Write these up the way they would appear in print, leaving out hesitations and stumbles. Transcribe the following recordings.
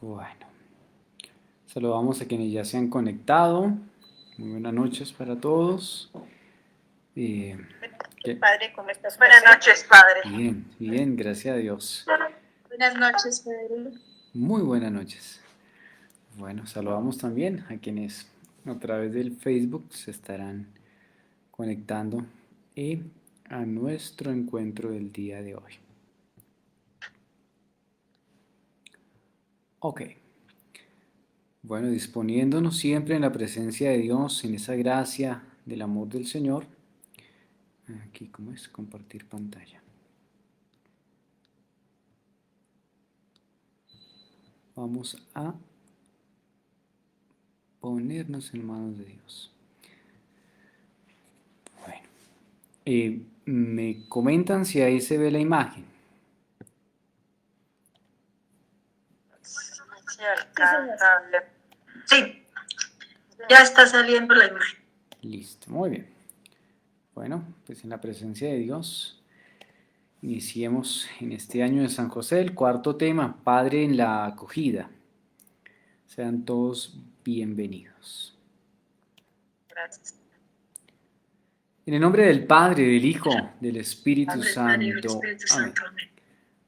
Bueno, saludamos a quienes ya se han conectado. Muy buenas noches para todos. Eh, Padre, ¿cómo estás? Buenas noches, Padre. bien, bien, gracias a Dios. Buenas noches, Padre. Muy buenas noches. Bueno, saludamos también a quienes a través del Facebook se estarán conectando y a nuestro encuentro del día de hoy. Ok. Bueno, disponiéndonos siempre en la presencia de Dios, en esa gracia del amor del Señor. Aquí, ¿cómo es? Compartir pantalla. Vamos a ponernos en manos de Dios. Bueno, me comentan si ahí se ve la imagen. Sí, alcanza. Sí, ya está saliendo la imagen. Listo, muy bien. Bueno, pues en la presencia de Dios, iniciemos en este año de San José el cuarto tema, Padre en la acogida. Sean todos bienvenidos. Gracias. En el nombre del Padre, del Hijo, del Espíritu Padre, del Santo. Espíritu Amén. Santo. Amén.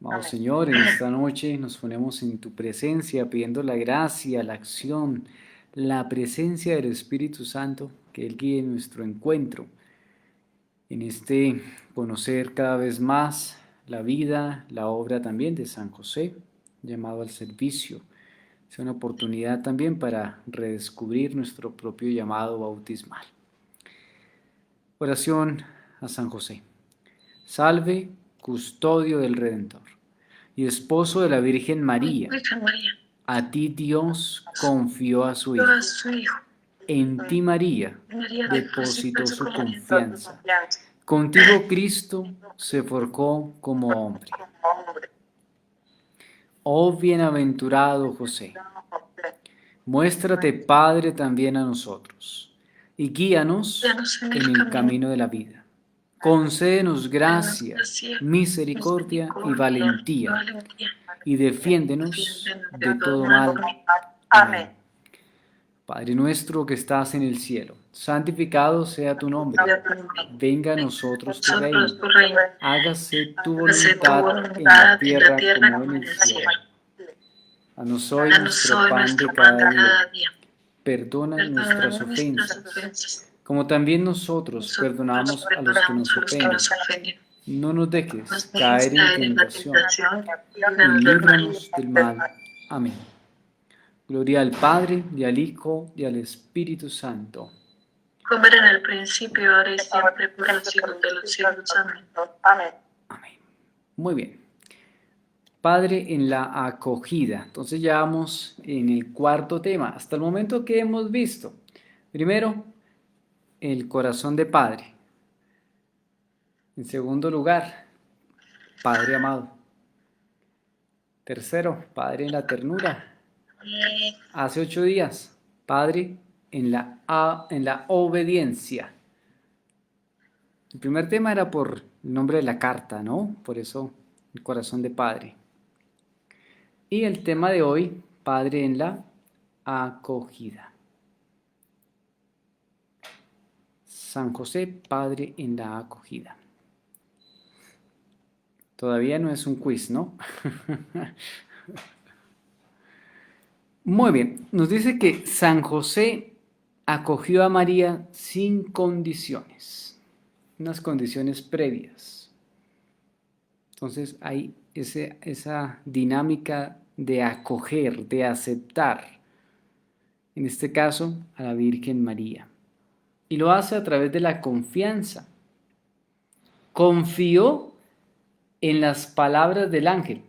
Amado Señor, en esta noche nos ponemos en tu presencia pidiendo la gracia, la acción, la presencia del Espíritu Santo, que Él guíe nuestro encuentro en este conocer cada vez más la vida, la obra también de San José, llamado al servicio. Es una oportunidad también para redescubrir nuestro propio llamado bautismal. Oración a San José. Salve, custodio del Redentor y esposo de la Virgen María. Virgen María, A ti Dios confió a su yo Hijo. a su Hijo. En ti María María depositó su confianza. confianza. Contigo Cristo se forjó como hombre. Oh bienaventurado José, muéstrate Padre también a nosotros y guíanos Guíanos en en el el camino. camino de la vida. Concédenos gracia, Gracia, misericordia y valentía valentía. y defiéndenos de todo mal. mal. Amén. Padre nuestro que estás en el cielo, santificado sea tu nombre. Venga a nosotros tu reino. Nosotros, tu reino. Hágase tu Hágase tu voluntad en la voluntad en la tierra tierra como en como en el el cielo. cielo. Danos hoy Danos nuestro hoy pan de nuestro pan cada de día. cada día. Perdona Perdona nuestras nuestras ofensas, ofensas, como también nosotros nosotros perdonamos a los que nos perdonamos a los que ofenden. nos ofenden. No nos No dejes nos dejes caer en caer en la tentación tentación y líbranos del mal. Amén. Gloria al Padre, y al Hijo, y al Espíritu Santo. Como era en el principio, ahora y siempre, por los siglos de los siglos. Amén. Amén. Muy bien. Padre en la acogida. Entonces ya vamos en el cuarto tema. Hasta el momento que hemos visto. Primero, el corazón de Padre. En segundo lugar, Padre amado. Tercero, Padre en la ternura. Hace 8 días, Padre en la obediencia. El primer tema era por el nombre de la carta, ¿no? Por eso el corazón de Padre. Y el tema de hoy, Padre en la acogida. San José, Padre en la acogida. Todavía no es un quiz, ¿no? Muy bien, nos dice que San José acogió a María sin condiciones, unas condiciones previas. Entonces hay esa dinámica de acoger, de aceptar, en este caso a la Virgen María. Y lo hace a través de la confianza. Confió en las palabras del ángel.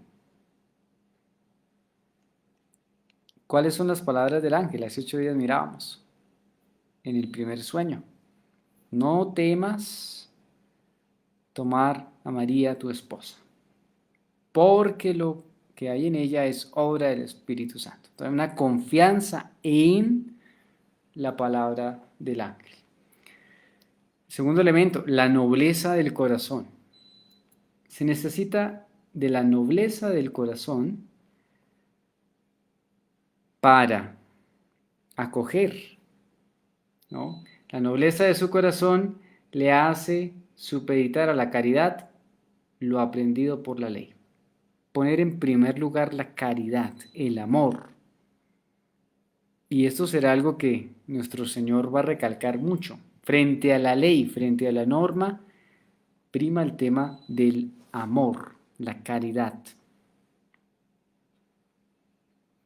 ¿Cuáles son las palabras del ángel? Hace 8 días mirábamos en el primer sueño. No temas tomar a María tu esposa, porque lo que hay en ella es obra del Espíritu Santo. Entonces, una confianza en la palabra del ángel. Segundo elemento, la nobleza del corazón. Se necesita de la nobleza del corazón para acoger, ¿no? La nobleza de su corazón le hace supeditar a la caridad lo aprendido por la ley. Poner en primer lugar la caridad, el amor. Y esto será algo que nuestro Señor va a recalcar mucho. Frente a la ley, frente a la norma, prima el tema del amor, la caridad,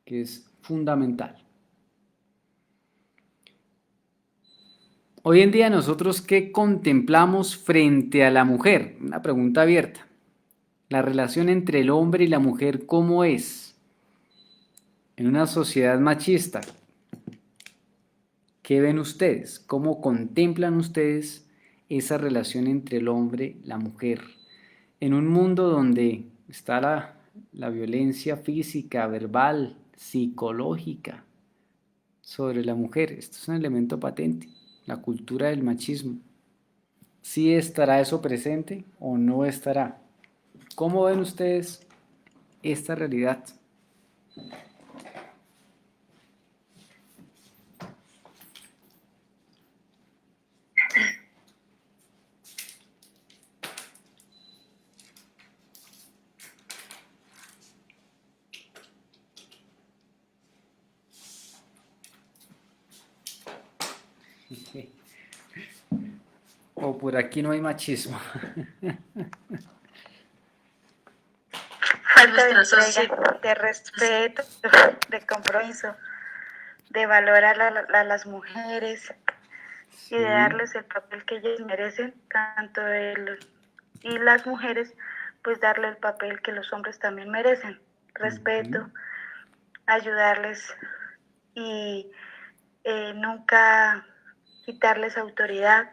que es fundamental. Hoy en día nosotros, ¿qué contemplamos frente a la mujer? Una pregunta abierta. La relación entre el hombre y la mujer, ¿cómo es? En una sociedad machista, ¿qué ven ustedes? ¿Cómo contemplan ustedes esa relación entre el hombre y la mujer? En un mundo donde está la violencia física, verbal, psicológica sobre la mujer. Esto es un elemento patente, la cultura del machismo. ¿Sí estará eso presente o no estará? ¿Cómo ven ustedes esta realidad? O por aquí no hay machismo. Falta de entrega, de respeto, de compromiso, de valorar a las mujeres y de Sí. darles el papel que ellas merecen, tanto él y las mujeres, pues darle el papel que los hombres también merecen, respeto, ayudarles y nunca quitarles autoridad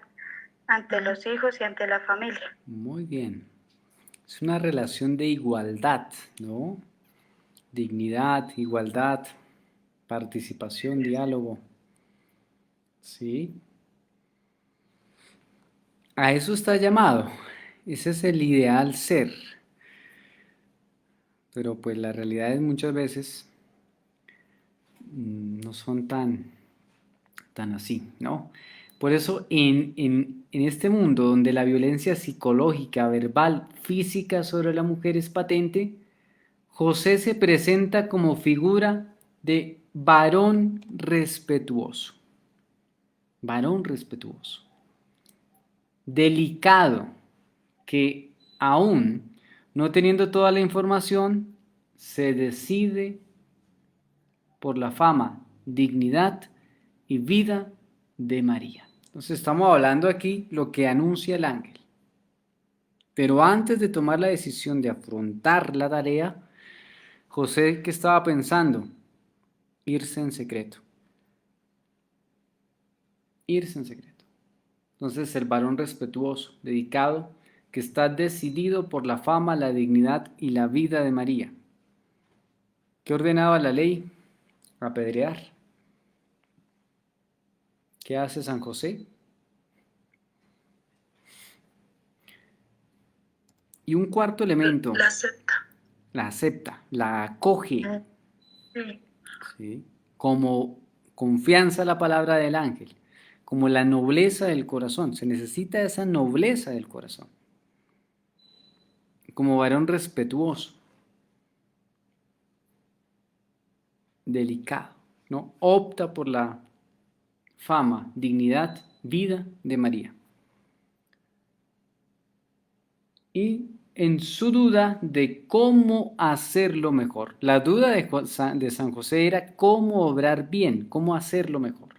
ante los hijos y ante la familia. Muy bien. Es una relación de igualdad, ¿no? Dignidad, igualdad, participación, diálogo. ¿Sí? A eso está llamado. Ese es el ideal ser. Pero pues las realidades muchas veces no son tan así, ¿no? Por eso en este mundo donde la violencia psicológica, verbal, física sobre la mujer es patente, José se presenta como figura de varón respetuoso. Varón respetuoso. Delicado, que aún no teniendo toda la información, se decide por la fama, dignidad y vida de María. Entonces estamos hablando aquí lo que anuncia el ángel. Pero antes de tomar la decisión de afrontar la tarea, José, ¿qué estaba pensando? Irse en secreto. Irse en secreto. Entonces el varón respetuoso, dedicado, que está decidido por la fama, la dignidad y la vida de María. ¿Qué ordenaba la ley? Apedrear. ¿Qué hace San José? Y un cuarto elemento. La acepta. La acepta, la acoge, Sí. ¿sí? Como confianza a la palabra del ángel, como la nobleza del corazón. Se necesita esa nobleza del corazón. Como varón respetuoso, delicado, ¿no? Opta por la fama, dignidad, vida de María. Y en su duda de cómo hacerlo mejor. La duda de San José era cómo obrar bien, cómo hacerlo mejor.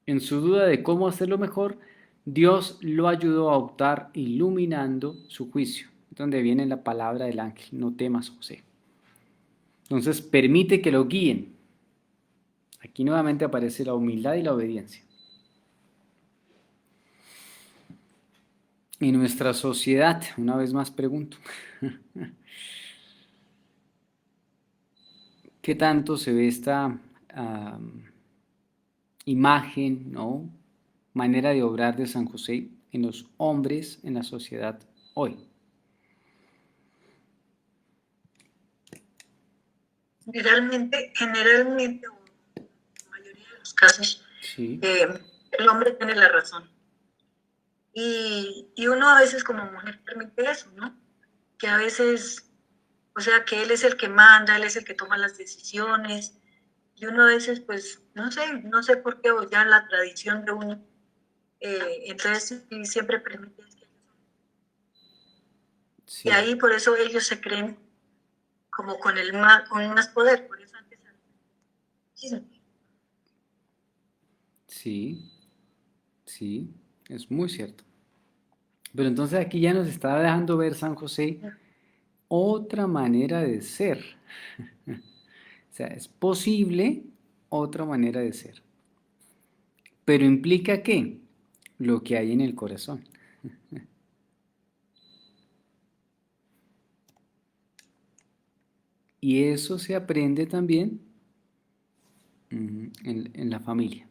En su duda de cómo hacerlo mejor, Dios lo ayudó a optar iluminando su juicio, donde viene la palabra del ángel, no temas, José. Entonces permite que lo guíen. Aquí nuevamente aparece la humildad y la obediencia. En nuestra sociedad, una vez más pregunto, ¿qué tanto se ve esta imagen, ¿no? Manera de obrar de San José en los hombres en la sociedad hoy? generalmente, o en la mayoría de los casos, Sí, el hombre tiene la razón. Y uno a veces como mujer permite eso, ¿no? Que a veces, o sea, que él es el que manda, él es el que toma las decisiones, y uno a veces, pues, no sé por qué, o ya la tradición de uno, entonces sí, siempre permite eso. Y sí, ahí por eso ellos se creen como con más poder, por eso antes había machismo. sí, sí, es muy cierto. Pero entonces aquí ya nos está dejando ver San José otra manera de ser. O sea, es posible otra manera de ser. Pero implica ¿qué? Lo que hay en el corazón. Y eso se aprende también en la familia.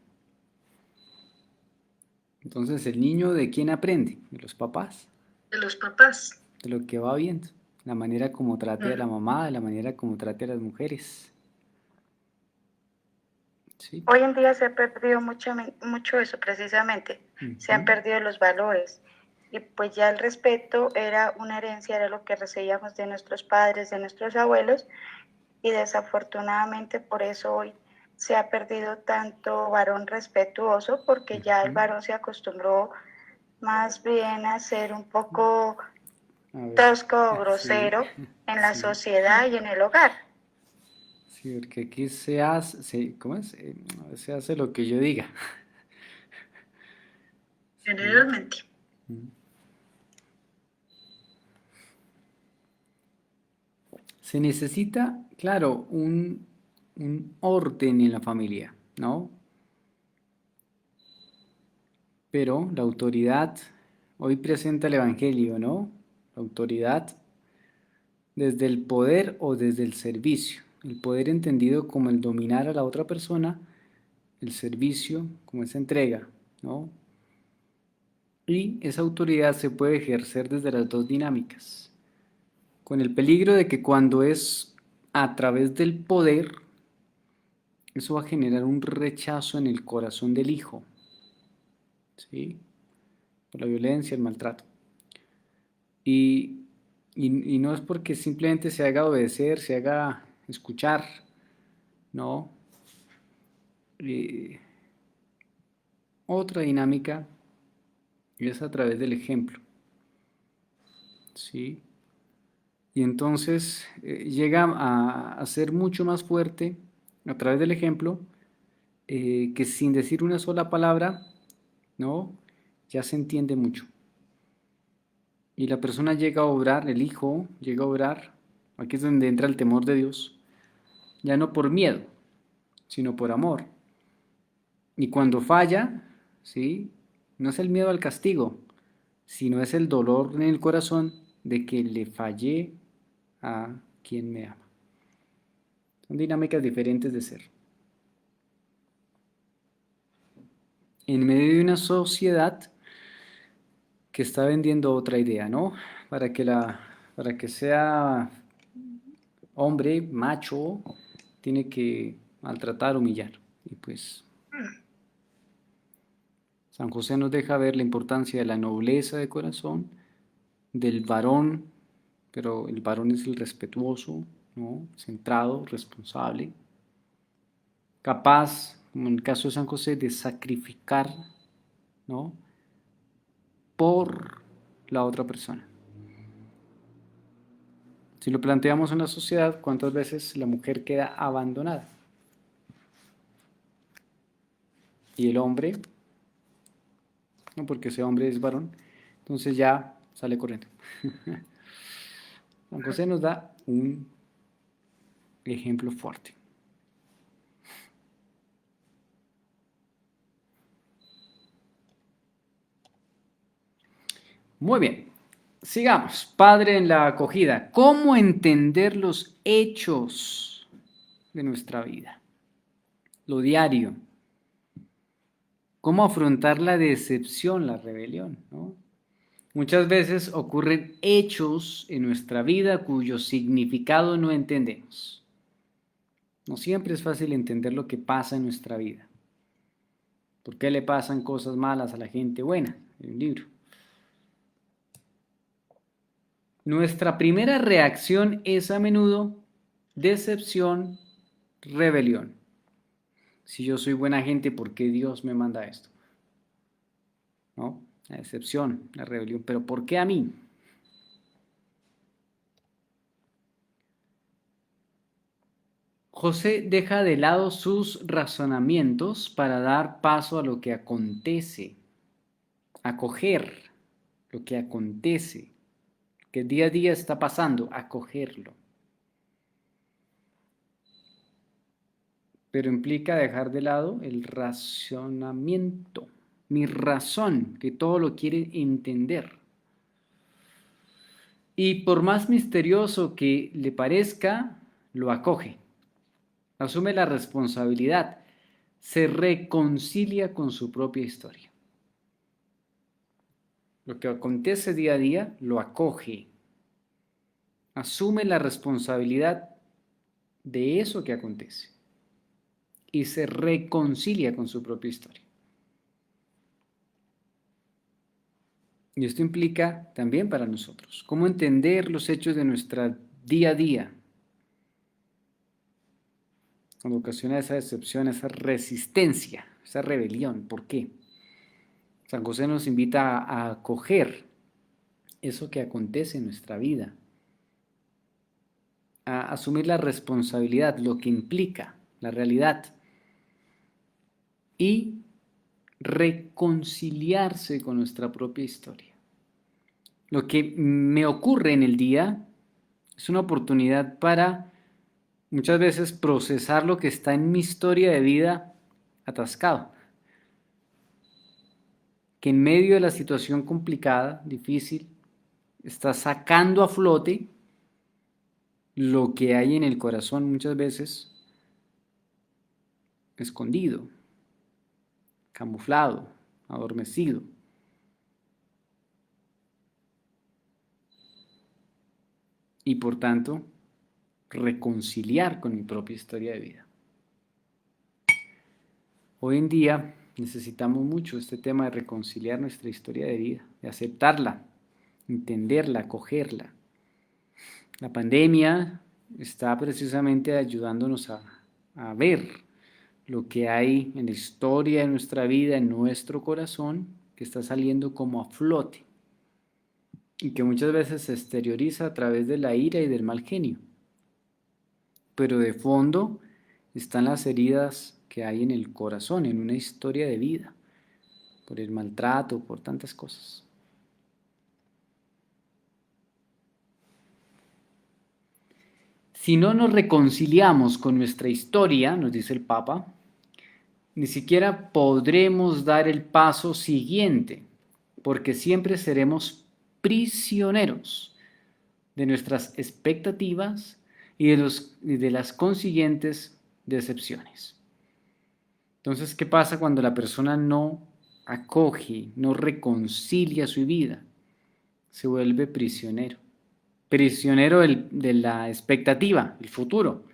Entonces, ¿el niño de quién aprende? De los papás, De los papás. de lo que va viendo. La manera como trate a la Ujú. mamá, de la manera como trate a las mujeres. ¿Sí? Hoy en día se ha perdido mucho eso precisamente, se han Ujú. perdido los valores y pues ya el respeto era una herencia, era lo que recibíamos de nuestros padres, de nuestros abuelos y desafortunadamente por eso hoy se ha perdido tanto varón respetuoso porque ya el Ujú. varón se acostumbró más bien a ser un poco A ver, tosco o sí, grosero en la sí, sociedad y en el hogar. sí, porque aquí se hace, ¿cómo es? Se hace lo que yo diga. Sí. Generalmente. Se necesita, claro, un orden en la familia, ¿no? Pero la autoridad, hoy presenta el Evangelio, ¿no? La autoridad desde el poder o desde el servicio. El poder entendido como el dominar a la otra persona, el servicio como esa entrega, ¿no? Y esa autoridad se puede ejercer desde las dos dinámicas, con el peligro de que cuando es a través del poder, eso va a generar un rechazo en el corazón del hijo, ¿sí? Por la violencia, el maltrato. Y, y no es porque simplemente se haga obedecer, se haga escuchar, no. Eh, Otra dinámica es a través del ejemplo, ¿sí? Y entonces llega a ser mucho más fuerte a través del ejemplo que sin decir una sola palabra, ¿no? Ya se entiende mucho. Y la persona llega a obrar, el hijo llega a obrar, aquí es donde entra el temor de Dios, ya no por miedo, sino por amor. Y cuando falla, ¿sí? No es el miedo al castigo, sino es el dolor en el corazón de que le fallé a quien me ama. Son dinámicas diferentes de ser. En medio de una sociedad que está vendiendo otra idea, ¿no? Para que sea hombre, macho, tiene que maltratar, humillar. Y pues San José nos deja ver la importancia de la nobleza de corazón, del varón, pero el varón es el respetuoso, ¿no? Centrado, responsable, capaz, como en el caso de San José, de sacrificar, ¿no? Por la otra persona. Si lo planteamos en la sociedad, ¿cuántas veces la mujer queda abandonada? Y el hombre, no porque ese hombre es varón, entonces ya sale corriendo. San José nos da un ejemplo fuerte. Muy bien, sigamos. Padre en la acogida. ¿Cómo entender los hechos de nuestra vida? Lo diario. ¿Cómo afrontar la decepción, la rebelión? ¿No? Muchas veces ocurren hechos en nuestra vida cuyo significado no entendemos. No siempre es fácil entender lo que pasa en nuestra vida. ¿Por qué le pasan cosas malas a la gente buena? Hay un libro. Nuestra primera reacción es a menudo decepción, rebelión. Si yo soy buena gente, ¿por qué Dios me manda esto? ¿No? La decepción, la rebelión. ¿Pero por qué a mí? José deja de lado sus razonamientos para dar paso a lo que acontece, acoger lo que acontece, que día a día está pasando, acogerlo. Pero implica dejar de lado el razonamiento, mi razón, que todo lo quiere entender. Y por más misterioso que le parezca, lo acoge. Asume la responsabilidad, se reconcilia con su propia historia. Lo que acontece día a día lo acoge, asume la responsabilidad de eso que acontece y se reconcilia con su propia historia. Y esto implica también para nosotros, cómo entender los hechos de nuestra día a día, cuando ocasiona esa decepción, esa resistencia, esa rebelión. ¿Por qué? San José nos invita a acoger eso que acontece en nuestra vida, a asumir la responsabilidad, lo que implica la realidad y reconciliarse con nuestra propia historia. Lo que me ocurre en el día es una oportunidad para muchas veces procesar lo que está en mi historia de vida atascado. Que en medio de la situación complicada, difícil, está sacando a flote lo que hay en el corazón muchas veces escondido, camuflado, adormecido. Y por tanto, reconciliar con mi propia historia de vida. Hoy en día necesitamos mucho este tema de reconciliar nuestra historia de vida, de aceptarla, entenderla, acogerla. La pandemia está precisamente ayudándonos a ver lo que hay en la historia de nuestra vida, en nuestro corazón, que está saliendo como a flote y que muchas veces se exterioriza a través de la ira y del mal genio. Pero de fondo están las heridas que hay en el corazón, en una historia de vida, por el maltrato, por tantas cosas. Si no nos reconciliamos con nuestra historia, nos dice el Papa, ni siquiera podremos dar el paso siguiente, porque siempre seremos prisioneros de nuestras expectativas y de las consiguientes decepciones. Entonces, ¿qué pasa cuando la persona no acoge, no reconcilia su vida? Se vuelve prisionero. Prisionero de la expectativa, el futuro.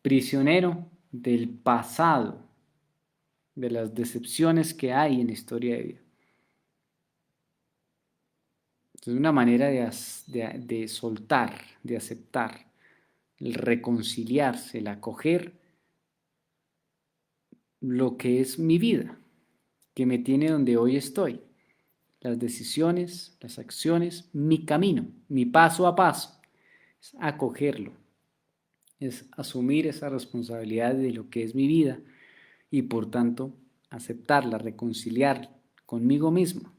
Prisionero del pasado, de las decepciones que hay en la historia de vida. Entonces, una manera de soltar, de aceptar, el reconciliarse, el acoger lo que es mi vida, que me tiene donde hoy estoy. Las decisiones, las acciones, mi camino, mi paso a paso. Es acogerlo, es asumir esa responsabilidad de lo que es mi vida y por tanto aceptarla, reconciliar conmigo mismo.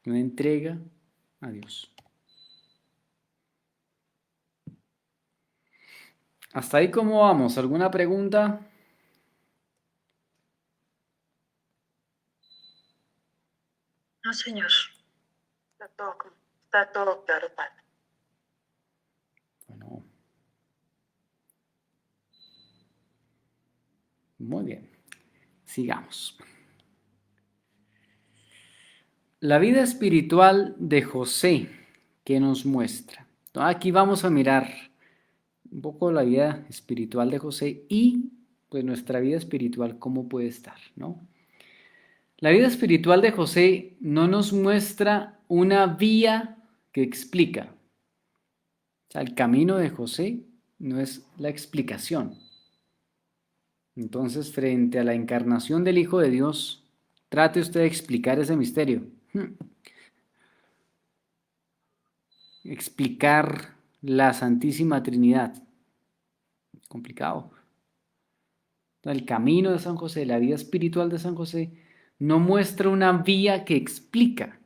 Una entrega a Dios. ¿Hasta ahí cómo vamos? ¿Alguna pregunta? No, señor. Está todo claro, padre. Bueno, muy bien. Sigamos. La vida espiritual de José, ¿qué nos muestra? Aquí vamos a mirar un poco la vida espiritual de José y pues nuestra vida espiritual cómo puede estar, ¿no? La vida espiritual de José no nos muestra una vía que explica. O sea, el camino de José no es la explicación. Entonces, frente a la encarnación del Hijo de Dios, trate usted de explicar ese misterio. Explicar la Santísima Trinidad. Complicado. El camino de San José, la vida espiritual de San José, no muestra una vía que explica,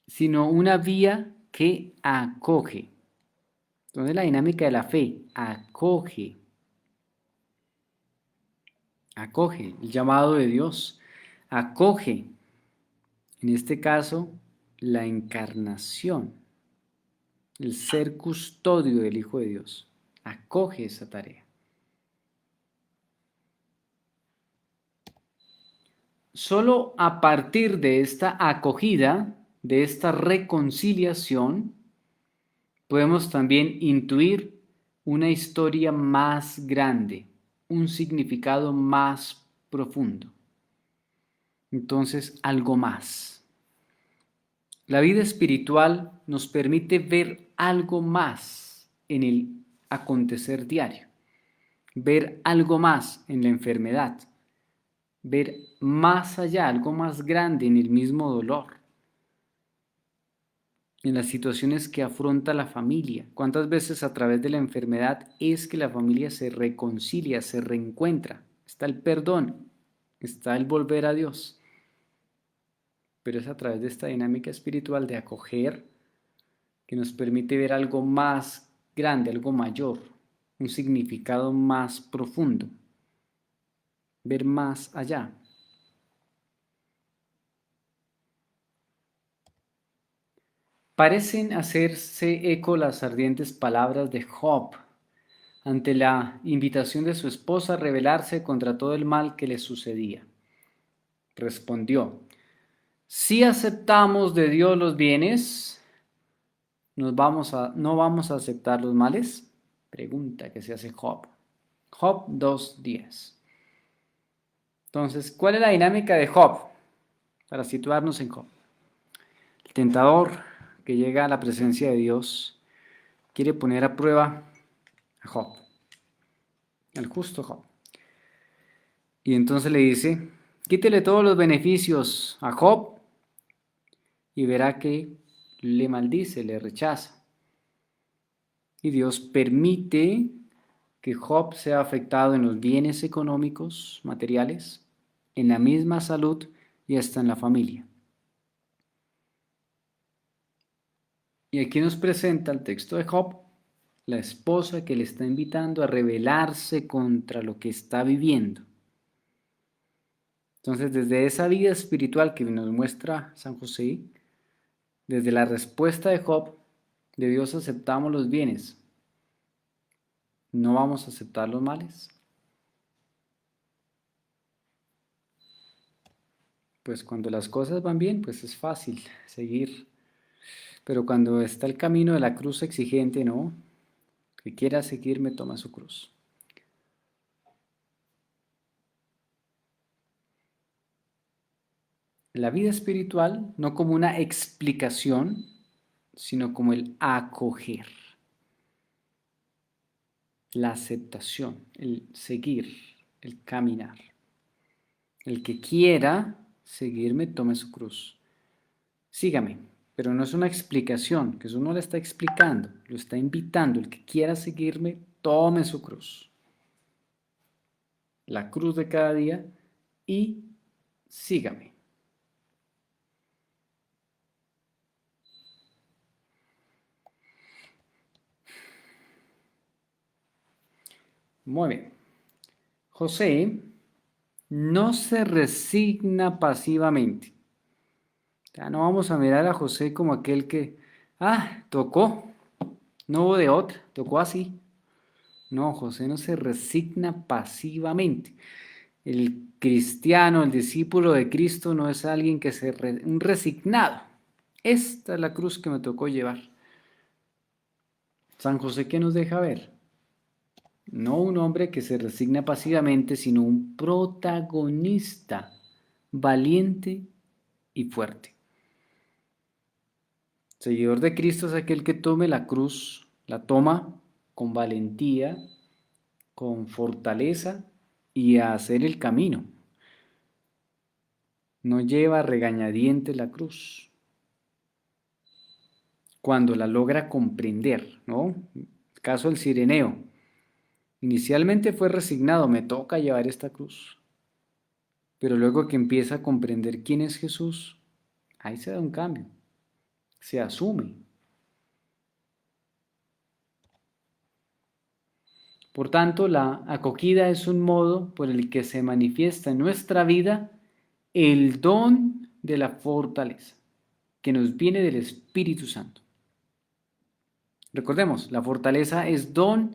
sino una vía que acoge. Entonces la dinámica de la fe, acoge el llamado de Dios, acoge, en este caso, la encarnación, el ser custodio del Hijo de Dios, acoge esa tarea. Solo a partir de esta acogida, de esta reconciliación, podemos también intuir una historia más grande, un significado más profundo. Entonces, algo más. La vida espiritual nos permite ver algo más en el acontecer diario, ver algo más en la enfermedad, ver más allá, algo más grande en el mismo dolor, en las situaciones que afronta la familia. ¿Cuántas veces a través de la enfermedad es que la familia se reconcilia, se reencuentra? Está el perdón, está el volver a Dios. Pero es a través de esta dinámica espiritual de acoger que nos permite ver algo más grande, algo mayor, un significado más profundo, ver más allá. Parecen hacerse eco las ardientes palabras de Job ante la invitación de su esposa a rebelarse contra todo el mal que le sucedía. Respondió: si aceptamos de Dios los bienes, ¿no vamos a aceptar los males? Pregunta que se hace Job. Job 2:10. Entonces, ¿cuál es la dinámica de Job? Para situarnos en Job. El tentador que llega a la presencia de Dios quiere poner a prueba a Job, al justo Job. Y entonces le dice: quítele todos los beneficios a Job y verá que le maldice, le rechaza. Y Dios permite que Job sea afectado en los bienes económicos, materiales, en la misma salud y hasta en la familia. Y aquí nos presenta el texto de Job, la esposa que le está invitando a rebelarse contra lo que está viviendo. Entonces, desde esa vida espiritual que nos muestra San José, desde la respuesta de Job, de Dios aceptamos los bienes, ¿no vamos a aceptar los males? Pues cuando las cosas van bien, pues es fácil seguir. Pero cuando está el camino de la cruz exigente, no. Que quiera seguirme, toma su cruz. La vida espiritual, no como una explicación, sino como el acoger, la aceptación, el seguir, el caminar. El que quiera seguirme, tome su cruz. Sígame, pero no es una explicación, que eso no le está explicando, lo está invitando. El que quiera seguirme, tome su cruz. La cruz de cada día y sígame. Muy bien. José no se resigna pasivamente. Ya no vamos a mirar a José como aquel que, tocó, no hubo de otra, tocó así. No, José no se resigna pasivamente. El cristiano, el discípulo de Cristo no es alguien que un resignado. Esta es la cruz que me tocó llevar. San José, ¿qué nos deja ver? No un hombre que se resigna pasivamente, sino un protagonista valiente y fuerte. Seguidor de Cristo es aquel que tome la cruz, la toma con valentía, con fortaleza y a hacer el camino. No lleva regañadientes la cruz. Cuando la logra comprender, ¿no? El caso del Cireneo. Inicialmente fue resignado, me toca llevar esta cruz. Pero luego que empieza a comprender quién es Jesús, ahí se da un cambio. Se asume. Por tanto, la acogida es un modo por el que se manifiesta en nuestra vida el don de la fortaleza, que nos viene del Espíritu Santo. Recordemos, la fortaleza es don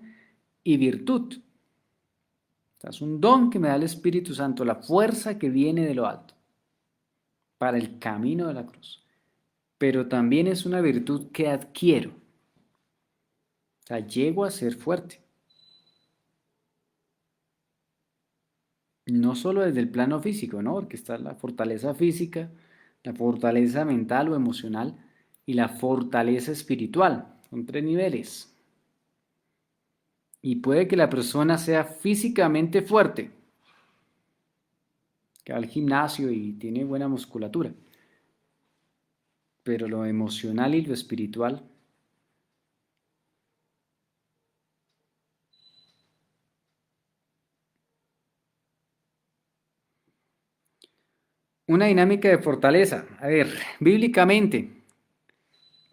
y virtud. O sea, es un don que me da el Espíritu Santo, la fuerza que viene de lo alto, para el camino de la cruz. Pero también es una virtud que adquiero. O sea, llego a ser fuerte. No solo desde el plano físico, ¿no? Porque está la fortaleza física, la fortaleza mental o emocional y la fortaleza espiritual. Son 3 niveles. Y puede que la persona sea físicamente fuerte, que va al gimnasio y tiene buena musculatura, pero lo emocional y lo espiritual, una dinámica de fortaleza. A ver, bíblicamente,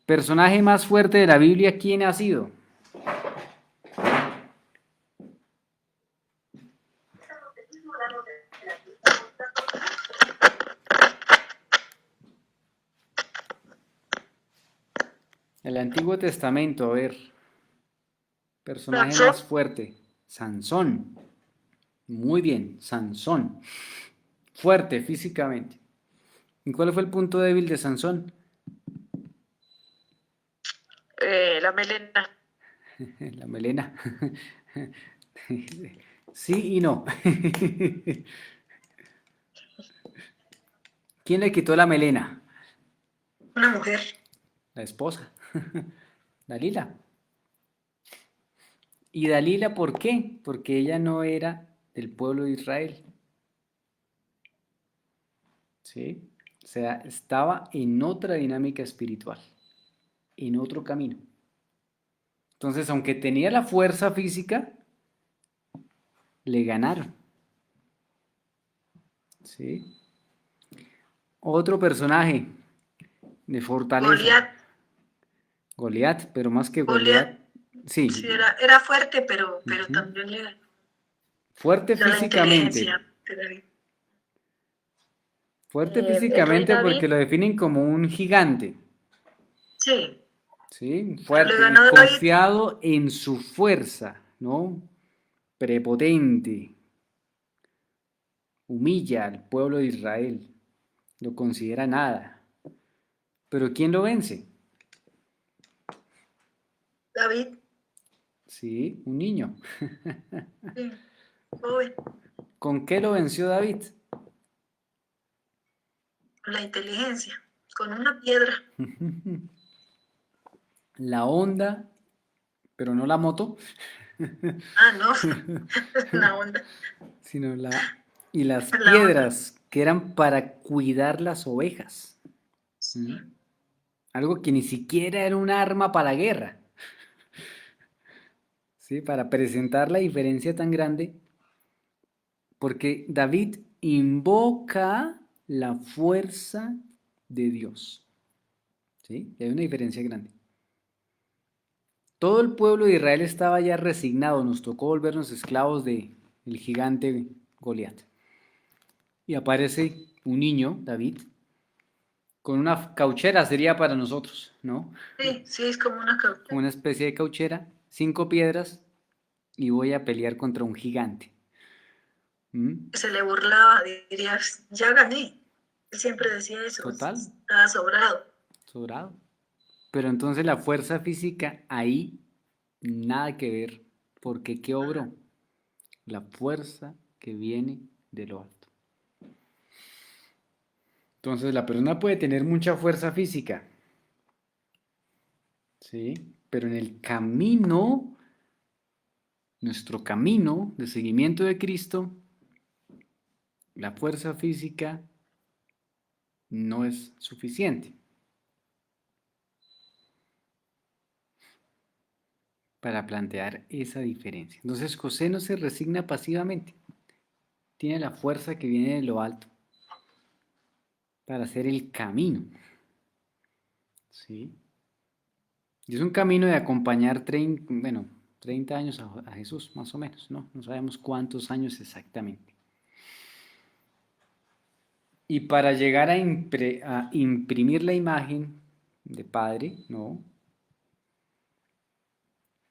personaje más fuerte de la Biblia, ¿quién ha sido? El Antiguo Testamento, a ver, personaje Sansón. más fuerte, Sansón. Muy bien, Sansón. Fuerte físicamente. ¿Y cuál fue el punto débil de Sansón? La melena. La melena. Sí y no. ¿Quién le quitó la melena? Una mujer. La esposa. Dalila. ¿Y Dalila por qué? Porque ella no era del pueblo de Israel. ¿Sí? O sea, estaba en otra dinámica espiritual, en otro camino. Entonces, aunque tenía la fuerza física, le ganaron. ¿Sí? Otro personaje de fortaleza. Goliat. Goliat, pero más que Goliat. Goliat, sí, Sí, era fuerte, pero ujú, también le fuerte dio la físicamente. inteligencia de David. Fuerte El rey físicamente David, porque lo definen como un gigante. Sí, ¿Sí? pero le Fuerte y ganó David. confiado en su fuerza, ¿no? Prepotente. Humilla al pueblo de Israel. Lo considera nada. Pero ¿quién lo vence? David, Sí, un niño. sí, joven, ¿Con qué lo venció David? con la inteligencia, con una piedra. La onda, pero no la moto, Ah, no, la onda, sino y las la onda. piedras que eran para cuidar las ovejas. Sí, ¿Mm? Algo que ni siquiera era un arma para la guerra. ¿Sí? Para presentar la diferencia tan grande, porque David invoca la fuerza de Dios. ¿Sí? Y hay una diferencia grande. Todo el pueblo de Israel estaba ya resignado, nos tocó volvernos esclavos del gigante Goliat. Y aparece un niño, David, con una cauchera, sería para nosotros, ¿no? sí, sí, es como una Con cautela. una especie de cauchera, 5 piedras, y voy a pelear contra un gigante. ¿Mm? Se le burlaba, dirías, ya gané. Él siempre decía eso, Total, estaba sobrado. sobrado. Pero entonces la fuerza física ahí Nada que ver, porque ¿qué obró? La fuerza que viene de lo alto. Entonces la persona puede tener mucha fuerza física, ¿sí? Pero en el camino, nuestro camino de seguimiento de Cristo, la fuerza física no es suficiente para plantear esa diferencia. Entonces José no se resigna pasivamente, tiene la fuerza que viene de lo alto para hacer el camino, ¿sí? Y es un camino de acompañar 30 años a Jesús, más o menos, ¿no? No sabemos cuántos años exactamente. Y para llegar a imprimir la imagen de Padre, ¿no?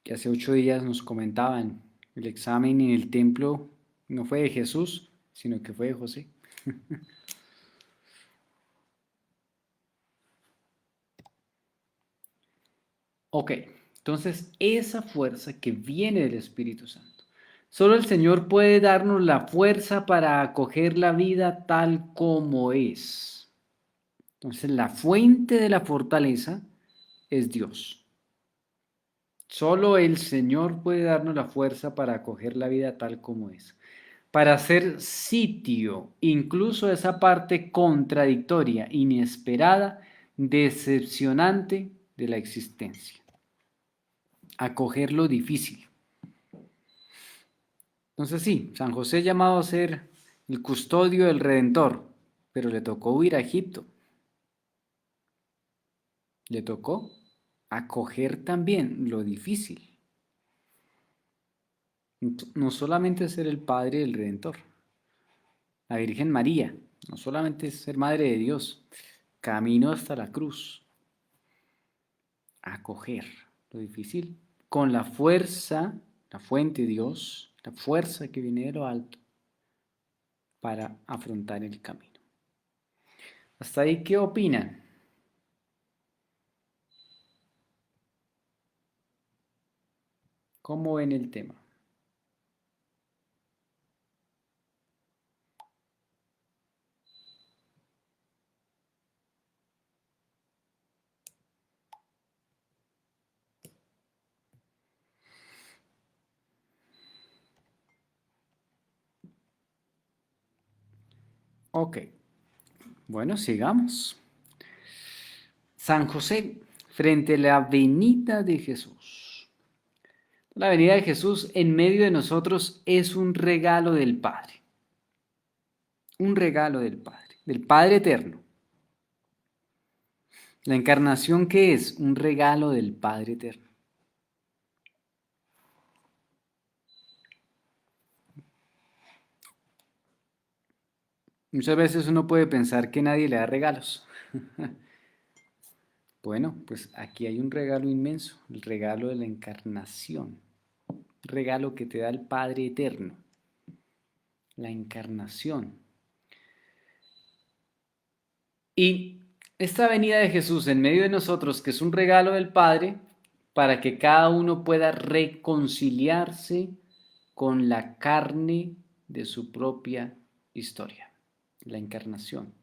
Que hace 8 días nos comentaban, el examen en el templo no fue de Jesús, sino que fue de José. Ok, entonces esa fuerza que viene del Espíritu Santo. Solo el Señor puede darnos la fuerza para acoger la vida tal como es. Entonces la fuente de la fortaleza es Dios. Solo el Señor puede darnos la fuerza para acoger la vida tal como es. Para hacer sitio, incluso esa parte contradictoria, inesperada, decepcionante de la existencia. Acoger lo difícil. Entonces sí, San José es llamado a ser el custodio del Redentor, pero le tocó huir a Egipto. Le tocó acoger también lo difícil. No solamente ser el Padre del Redentor, la Virgen María, no solamente ser Madre de Dios, camino hasta la cruz, acoger lo difícil con la fuerza, la fuente Dios, la fuerza que viene de lo alto para afrontar el camino. Hasta ahí, ¿qué opinan? ¿Cómo ven el tema? Ok, bueno, sigamos. San José, frente a la venida de Jesús. La venida de Jesús en medio de nosotros es un regalo del Padre. Un regalo del Padre eterno. La encarnación, ¿qué es? Un regalo del Padre eterno. Muchas veces uno puede pensar que nadie le da regalos. Bueno, pues aquí hay un regalo inmenso, el regalo de la encarnación. Un regalo que te da el Padre eterno. La encarnación. Y esta venida de Jesús en medio de nosotros, que es un regalo del Padre, para que cada uno pueda reconciliarse con la carne de su propia historia, la encarnación.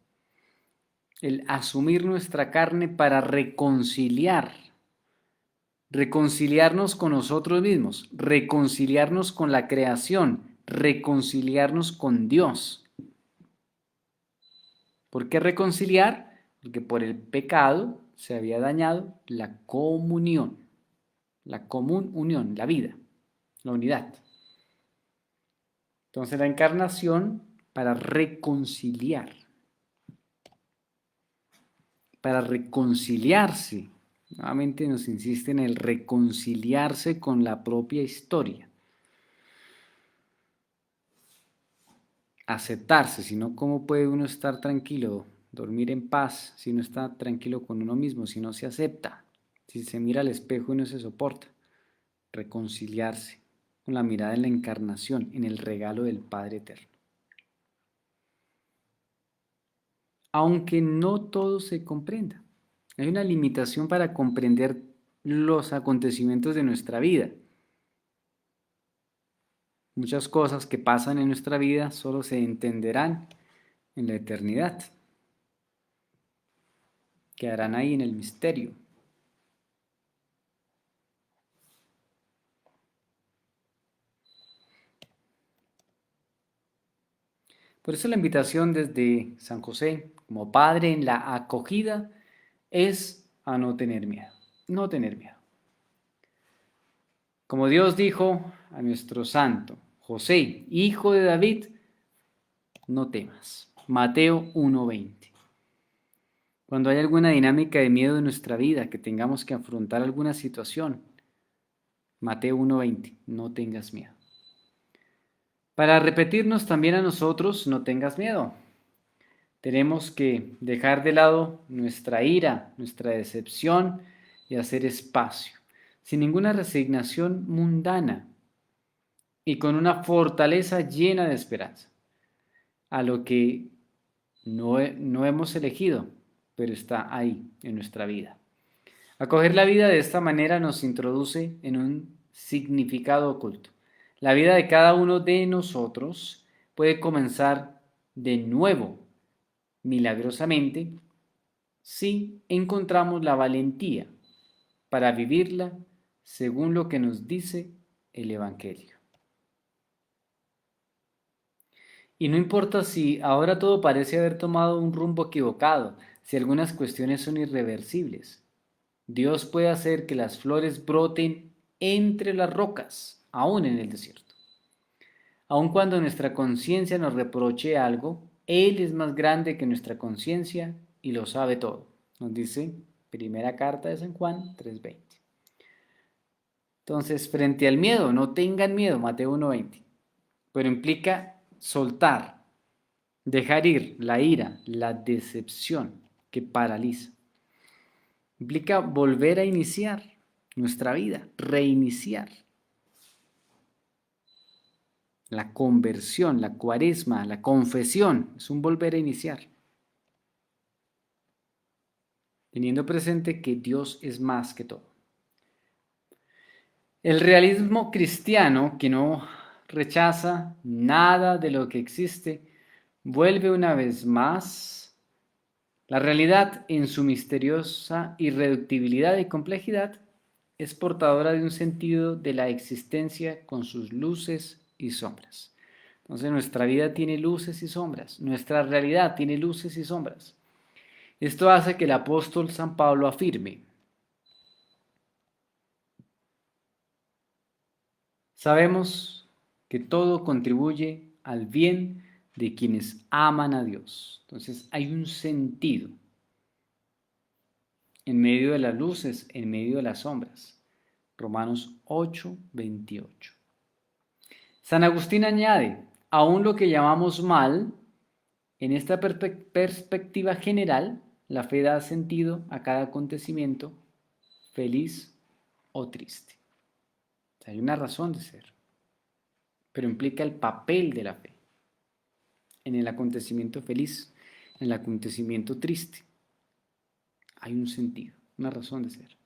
El asumir nuestra carne para reconciliarnos con nosotros mismos, reconciliarnos con la creación, reconciliarnos con Dios. ¿Por qué reconciliar? Porque por el pecado se había dañado la comunión, la común unión, la vida, la unidad. Entonces la encarnación para reconciliarse. Nuevamente nos insiste en el reconciliarse con la propia historia. Aceptarse, si no, ¿cómo puede uno estar tranquilo, dormir en paz, si no está tranquilo con uno mismo, si no se acepta, si se mira al espejo y no se soporta? Reconciliarse con la mirada en la encarnación, en el regalo del Padre Eterno. Aunque no todo se comprenda, hay una limitación para comprender los acontecimientos de nuestra vida. Muchas cosas que pasan en nuestra vida solo se entenderán en la eternidad. Quedarán ahí en el misterio. Por eso la invitación desde San José, como padre en la acogida, es a no tener miedo. No tener miedo. Como Dios dijo a nuestro santo, José, hijo de David, no temas. Mateo 1:20. Cuando hay alguna dinámica de miedo en nuestra vida, que tengamos que afrontar alguna situación, Mateo 1:20, no tengas miedo. Para repetirnos también a nosotros, no tengas miedo. Tenemos que dejar de lado nuestra ira, nuestra decepción y hacer espacio, sin ninguna resignación mundana y con una fortaleza llena de esperanza, a lo que no hemos elegido, pero está ahí en nuestra vida. Acoger la vida de esta manera nos introduce en un significado oculto. La vida de cada uno de nosotros puede comenzar de nuevo, milagrosamente, si encontramos la valentía para vivirla según lo que nos dice el Evangelio. Y no importa si ahora todo parece haber tomado un rumbo equivocado, si algunas cuestiones son irreversibles. Dios puede hacer que las flores broten entre las rocas, aún en el desierto. Aun cuando nuestra conciencia nos reproche algo, Él es más grande que nuestra conciencia y lo sabe todo. Nos dice primera carta de San Juan 3:20. Entonces, frente al miedo, no tengan miedo, Mateo 1:20. Pero implica soltar, dejar ir la ira, la decepción que paraliza. Implica volver a iniciar nuestra vida, reiniciar. La conversión, la cuaresma, la confesión, es un volver a iniciar. Teniendo presente que Dios es más que todo. El realismo cristiano, que no rechaza nada de lo que existe, vuelve una vez más la realidad en su misteriosa irreductibilidad y complejidad es portadora de un sentido de la existencia con sus luces y sombras. Entonces nuestra vida tiene luces y sombras, nuestra realidad tiene luces y sombras. Esto hace que el apóstol San Pablo afirme: sabemos que todo contribuye al bien de quienes aman a Dios. Entonces hay un sentido en medio de las luces, en medio de las sombras. Romanos 8:28. San Agustín añade: aún lo que llamamos mal, en esta perspectiva general, la fe da sentido a cada acontecimiento, feliz o triste. Hay una razón de ser, pero implica el papel de la fe en el acontecimiento feliz, en el acontecimiento triste. Hay un sentido, una razón de ser.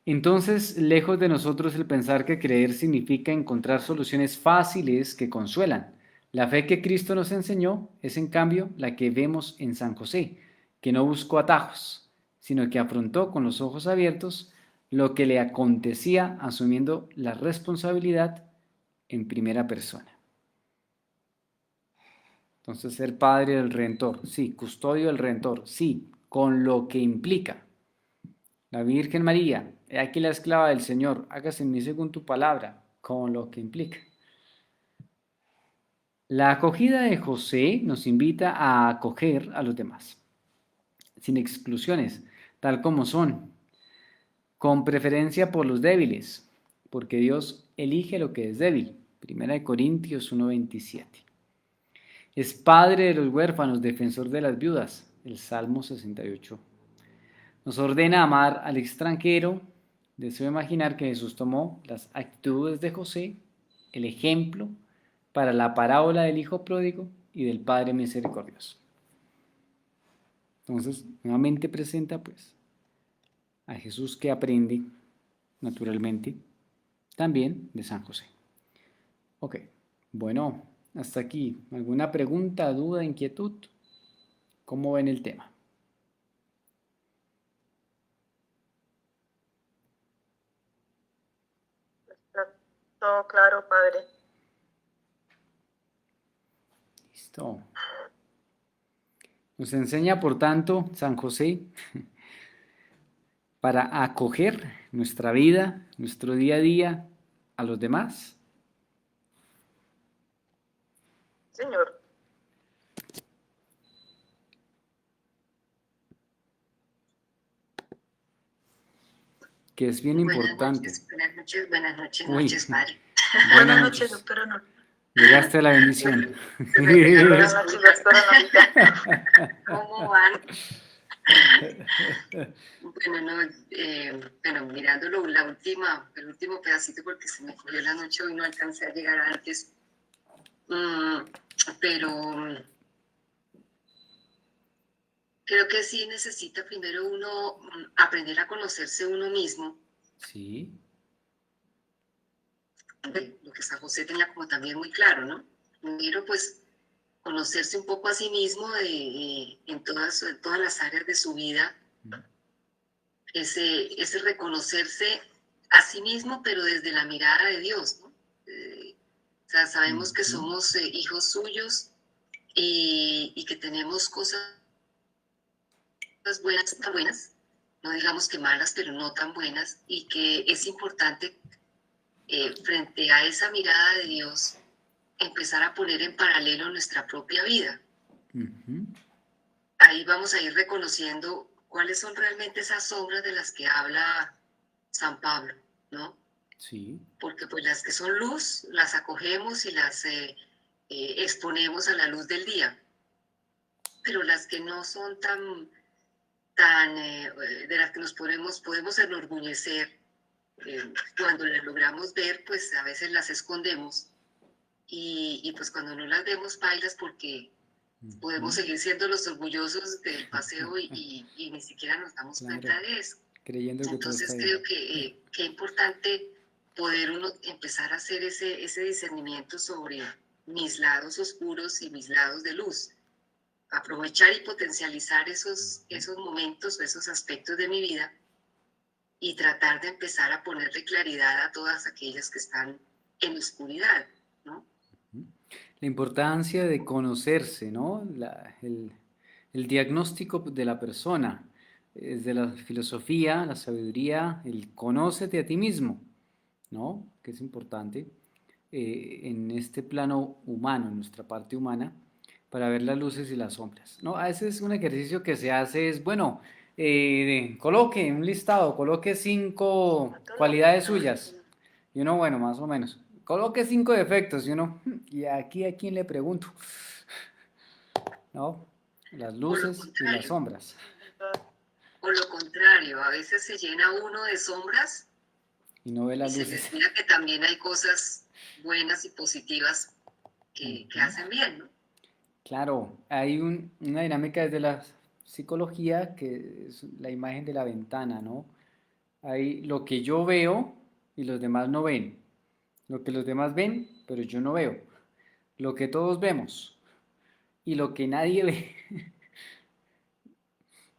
Entonces, lejos de nosotros el pensar que creer significa encontrar soluciones fáciles que consuelan. La fe que Cristo nos enseñó es, en cambio, la que vemos en San José, que no buscó atajos, sino que afrontó con los ojos abiertos lo que le acontecía, asumiendo la responsabilidad en primera persona. Entonces, ser padre del Redentor, sí, custodio del Redentor, sí, con lo que implica. La Virgen María, he aquí la esclava del Señor, hágase en mí según tu palabra, con lo que implica. La acogida de José nos invita a acoger a los demás, sin exclusiones, tal como son, con preferencia por los débiles, porque Dios elige lo que es débil. 1 Corintios 1:27. Es padre de los huérfanos, defensor de las viudas. El Salmo 68. Nos ordena amar al extranjero. Deseo imaginar que Jesús tomó las actitudes de José, el ejemplo, para la parábola del hijo pródigo y del Padre misericordioso. Entonces, nuevamente presenta pues a Jesús que aprende, naturalmente, también de San José. Ok, bueno, hasta aquí. ¿Alguna pregunta, duda, inquietud? ¿Cómo ven el tema? Está todo claro, padre. Listo. Nos enseña, por tanto, San José, para acoger nuestra vida, nuestro día a día a los demás. Señor. Que es bien importante. Buenas noches, buenas noches, Uy, noches, padre. buenas Buenas noches, noches. doctora Norita. Llegaste a la bendición. Buenas noches, doctora Norita. ¿Cómo van? Bueno, no, bueno, mirándolo el último pedacito porque se me cogió la noche hoy no alcancé a llegar antes. Pero creo que sí necesita primero uno aprender a conocerse uno mismo. Sí. Lo que San José tenía como también muy claro, ¿no? Primero, pues, conocerse un poco a sí mismo en todas las áreas de su vida, ese reconocerse a sí mismo, pero desde la mirada de Dios, ¿no? O sea, sabemos que somos hijos suyos y que tenemos cosas buenas, tan buenas, no digamos que malas, pero no tan buenas, y que es importante frente a esa mirada de Dios empezar a poner en paralelo nuestra propia vida. Ahí vamos a ir reconociendo cuáles son realmente esas sombras de las que habla San Pablo, ¿no? Sí. Porque pues las que son luz las acogemos y las exponemos a la luz del día, pero las que no son de las que nos podemos enorgullecer, cuando las logramos ver, pues a veces las escondemos y pues cuando no las vemos bailas porque podemos seguir siendo los orgullosos del paseo y ni siquiera nos damos cuenta de eso. Creyendo que todo está Entonces bien. creo que es importante poder uno empezar a hacer ese discernimiento sobre mis lados oscuros y mis lados de luz. Aprovechar y potencializar esos momentos o esos aspectos de mi vida y tratar de empezar a ponerle claridad a todas aquellas que están en oscuridad, ¿no? La importancia de conocerse, ¿no? El diagnóstico de la persona, desde la filosofía, la sabiduría, el conócete a ti mismo, ¿no? Que es importante en este plano humano, en nuestra parte humana, para ver las luces y las sombras, ¿no? A veces un ejercicio que se hace es, bueno, coloque un listado, coloque 5 cualidades suyas, y uno, bueno, más o menos. Coloque 5 defectos y uno, ¿y aquí a quién le pregunto? ¿No? Las luces y las sombras. O lo contrario, a veces se llena uno de sombras y no ve las y luces. se les olvida que también hay cosas buenas y positivas que hacen bien, ¿no? Claro, hay una dinámica desde la psicología que es la imagen de la ventana, ¿no? Hay lo que yo veo y los demás no ven. Lo que los demás ven, pero yo no veo. Lo que todos vemos y lo que nadie ve.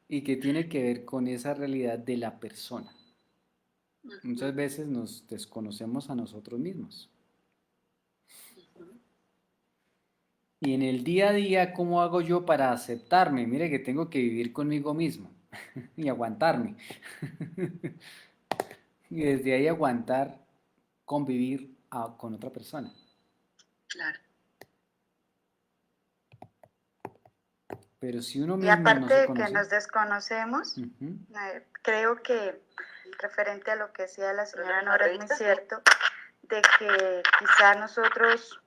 Y que tiene que ver con esa realidad de la persona. Muchas veces nos desconocemos a nosotros mismos. Y en el día a día, ¿cómo hago yo para aceptarme? Mire que tengo que vivir conmigo mismo y aguantarme. Y desde ahí aguantar, convivir con otra persona. Claro. Pero si uno Y mismo no aparte se de que conoce, nos desconocemos, creo que referente a lo que decía la señora Nora es muy cierto, de que quizá nosotros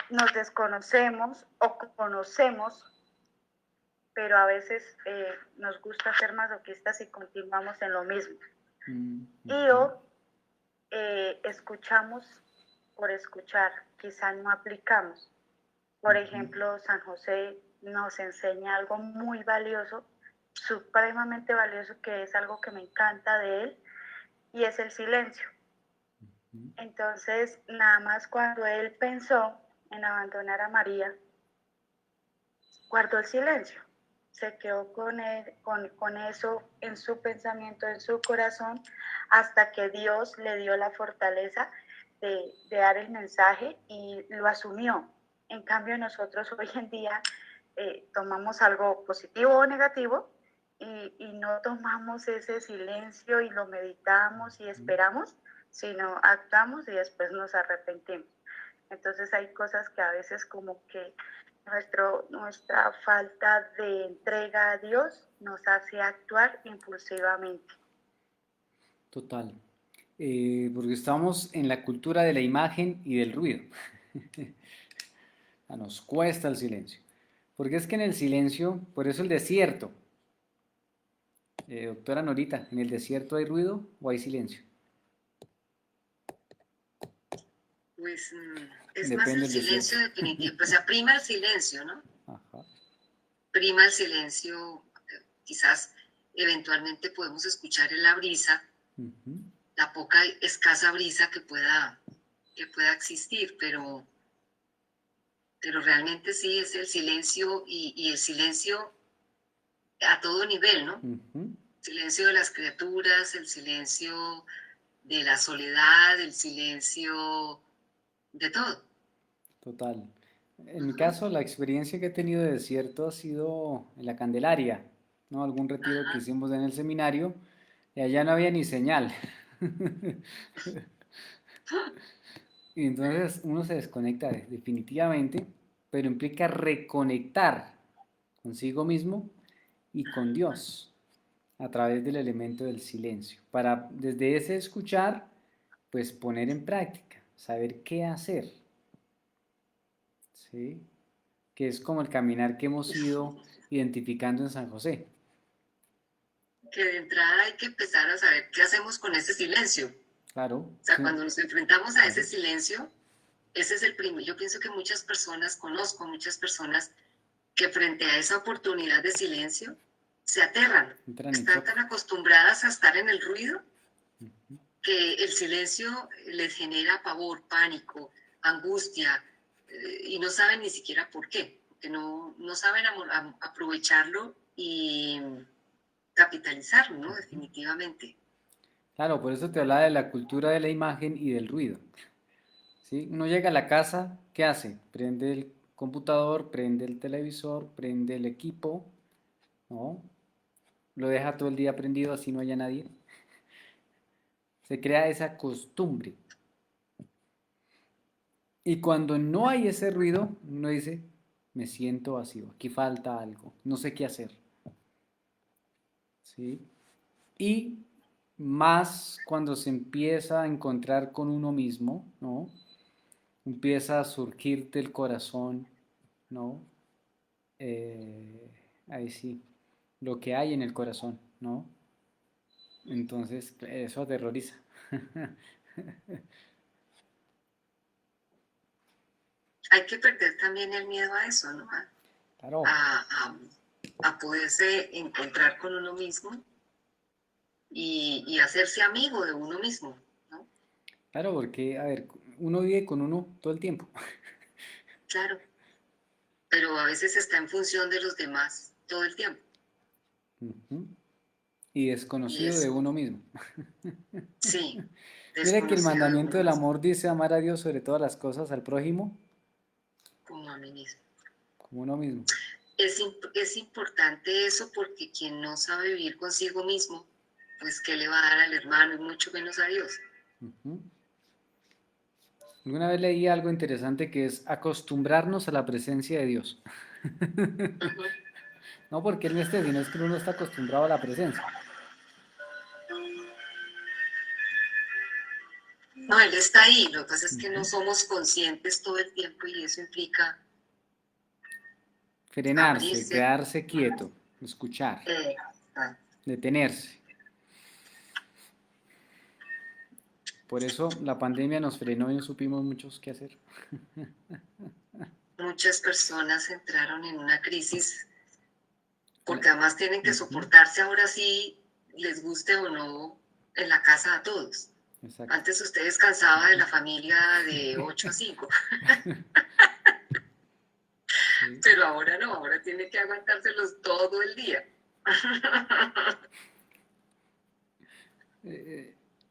nos desconocemos o conocemos, pero a veces nos gusta ser masoquistas y continuamos en lo mismo. Y o escuchamos por escuchar, quizá no aplicamos. Por ejemplo, San José nos enseña algo muy valioso supremamente valioso, que es algo que me encanta de él, y es el silencio. Entonces, nada más cuando él pensó en abandonar a María, guardó el silencio, se quedó con eso en su pensamiento, en su corazón, hasta que Dios le dio la fortaleza de dar el mensaje y lo asumió. En cambio, nosotros hoy en día tomamos algo positivo o negativo y no tomamos ese silencio y lo meditamos y esperamos, sino actuamos y después nos arrepentimos. Entonces hay cosas que a veces como que nuestra falta de entrega a Dios nos hace actuar impulsivamente. Total. Porque estamos en la cultura de la imagen y del ruido. Nos cuesta el silencio. Porque es que en el silencio, por eso el desierto, doctora Norita, ¿en el desierto hay ruido o hay silencio? Pues es más Depende el del desierto. silencio definitivo, o sea, prima el silencio, ¿no? Ajá. Prima el silencio, quizás eventualmente podemos escuchar en la brisa, la poca escasa brisa que pueda existir, pero realmente sí es el silencio y el silencio a todo nivel, ¿no? Silencio de las criaturas, el silencio de la soledad, el silencio de todo. Total. En mi caso, la experiencia que he tenido de desierto ha sido en la Candelaria, ¿no? Algún retiro que hicimos en el seminario y allá no había ni señal. Y entonces uno se desconecta definitivamente, pero implica reconectar consigo mismo y con Dios a través del elemento del silencio, para desde ese escuchar, pues poner en práctica, saber qué hacer, ¿sí? Que es como el caminar que hemos ido identificando en San José. Que de entrada hay que empezar a saber qué hacemos con ese silencio. Claro. O sea, Sí. cuando nos enfrentamos a ese silencio, ese es el primero. Yo pienso que muchas personas, conozco muchas personas que frente a esa oportunidad de silencio se aterran. Están tan acostumbradas a estar en el ruido que el silencio les genera pavor, pánico, angustia, y no saben ni siquiera por qué, porque no saben aprovecharlo y capitalizarlo, ¿no? Definitivamente. Claro, por eso te hablaba de la cultura de la imagen y del ruido. ¿Sí? Uno llega a la casa, ¿qué hace? Prende el computador, prende el televisor, prende el equipo, ¿no? Lo deja todo el día prendido así no haya nadie. Se crea esa costumbre. Y cuando no hay ese ruido, uno dice, me siento vacío, aquí falta algo, no sé qué hacer. ¿Sí? Y más cuando se empieza a encontrar con uno mismo, ¿no? Empieza a surgirte el corazón, ¿no? Ahí sí, lo que hay en el corazón, ¿no? Entonces, eso aterroriza. Hay que perder también el miedo a eso, ¿no? Claro. A poderse encontrar con uno mismo y hacerse amigo de uno mismo, ¿no? Claro, porque, a ver, uno vive con uno todo el tiempo. Claro, pero a veces está en función de los demás todo el tiempo. Y desconocido de uno mismo. Sí. Mira que el mandamiento del amor dice amar a Dios sobre todas las cosas, al prójimo como a mí mismo. Como uno mismo. Es importante eso porque quien no sabe vivir consigo mismo, pues ¿qué le va a dar al hermano y mucho menos a Dios? Alguna vez leí algo interesante que es acostumbrarnos a la presencia de Dios. No porque Él no esté, sino es que uno está acostumbrado a la presencia. No, Él está ahí, lo que pasa es que no somos conscientes todo el tiempo y eso implica Frenarse, abrirse. quedarse quieto, escuchar, detenerse. Por eso la pandemia nos frenó y no supimos muchos qué hacer. Muchas personas entraron en una crisis porque además tienen que soportarse ahora sí, les guste o no, en la casa a todos. Exacto. Antes usted descansaba de la familia de 8 a 5, Sí. pero ahora no, ahora tiene que aguantárselos todo el día.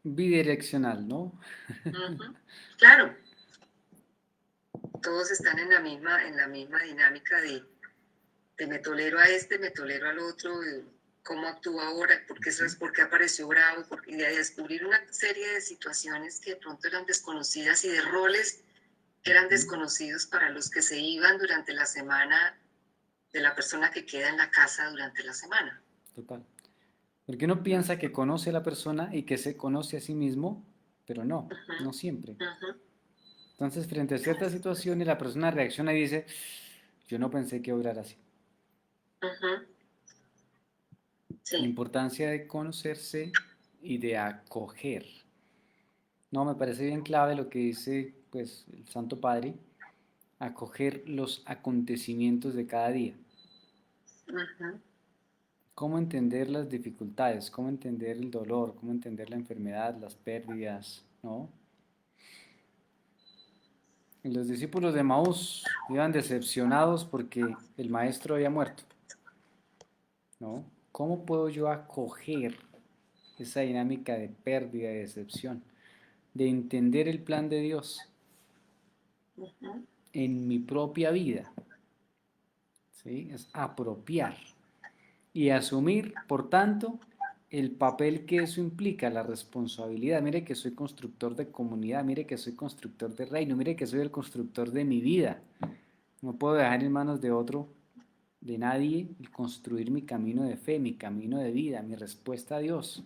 Bidireccional, ¿no? Claro, todos están en la misma dinámica de me tolero a este, me tolero al otro, cómo actúa ahora, por qué apareció bravo, y de descubrir una serie de situaciones que de pronto eran desconocidas y de roles que eran desconocidos para los que se iban durante la semana de la persona que queda en la casa durante la semana. Total. Porque uno piensa que conoce a la persona y que se conoce a sí mismo, pero no, no siempre. Entonces, frente a ciertas situaciones, la persona reacciona y dice, yo no pensé que obrara así. La Sí. importancia de conocerse y de acoger. No, me parece bien clave lo que dice pues, el Santo Padre, acoger los acontecimientos de cada día. Cómo entender las dificultades, cómo entender el dolor, cómo entender la enfermedad, las pérdidas, ¿no? Y los discípulos de Maús iban decepcionados porque el maestro había muerto, ¿no? ¿Cómo puedo yo acoger esa dinámica de pérdida y decepción? De entender el plan de Dios en mi propia vida, ¿sí? Es apropiar y asumir, por tanto, el papel que eso implica, la responsabilidad. Mire que soy constructor de comunidad, mire que soy constructor de reino, mire que soy el constructor de mi vida. No puedo dejar en manos de otro, de nadie, el construir mi camino de fe, mi camino de vida, mi respuesta a Dios.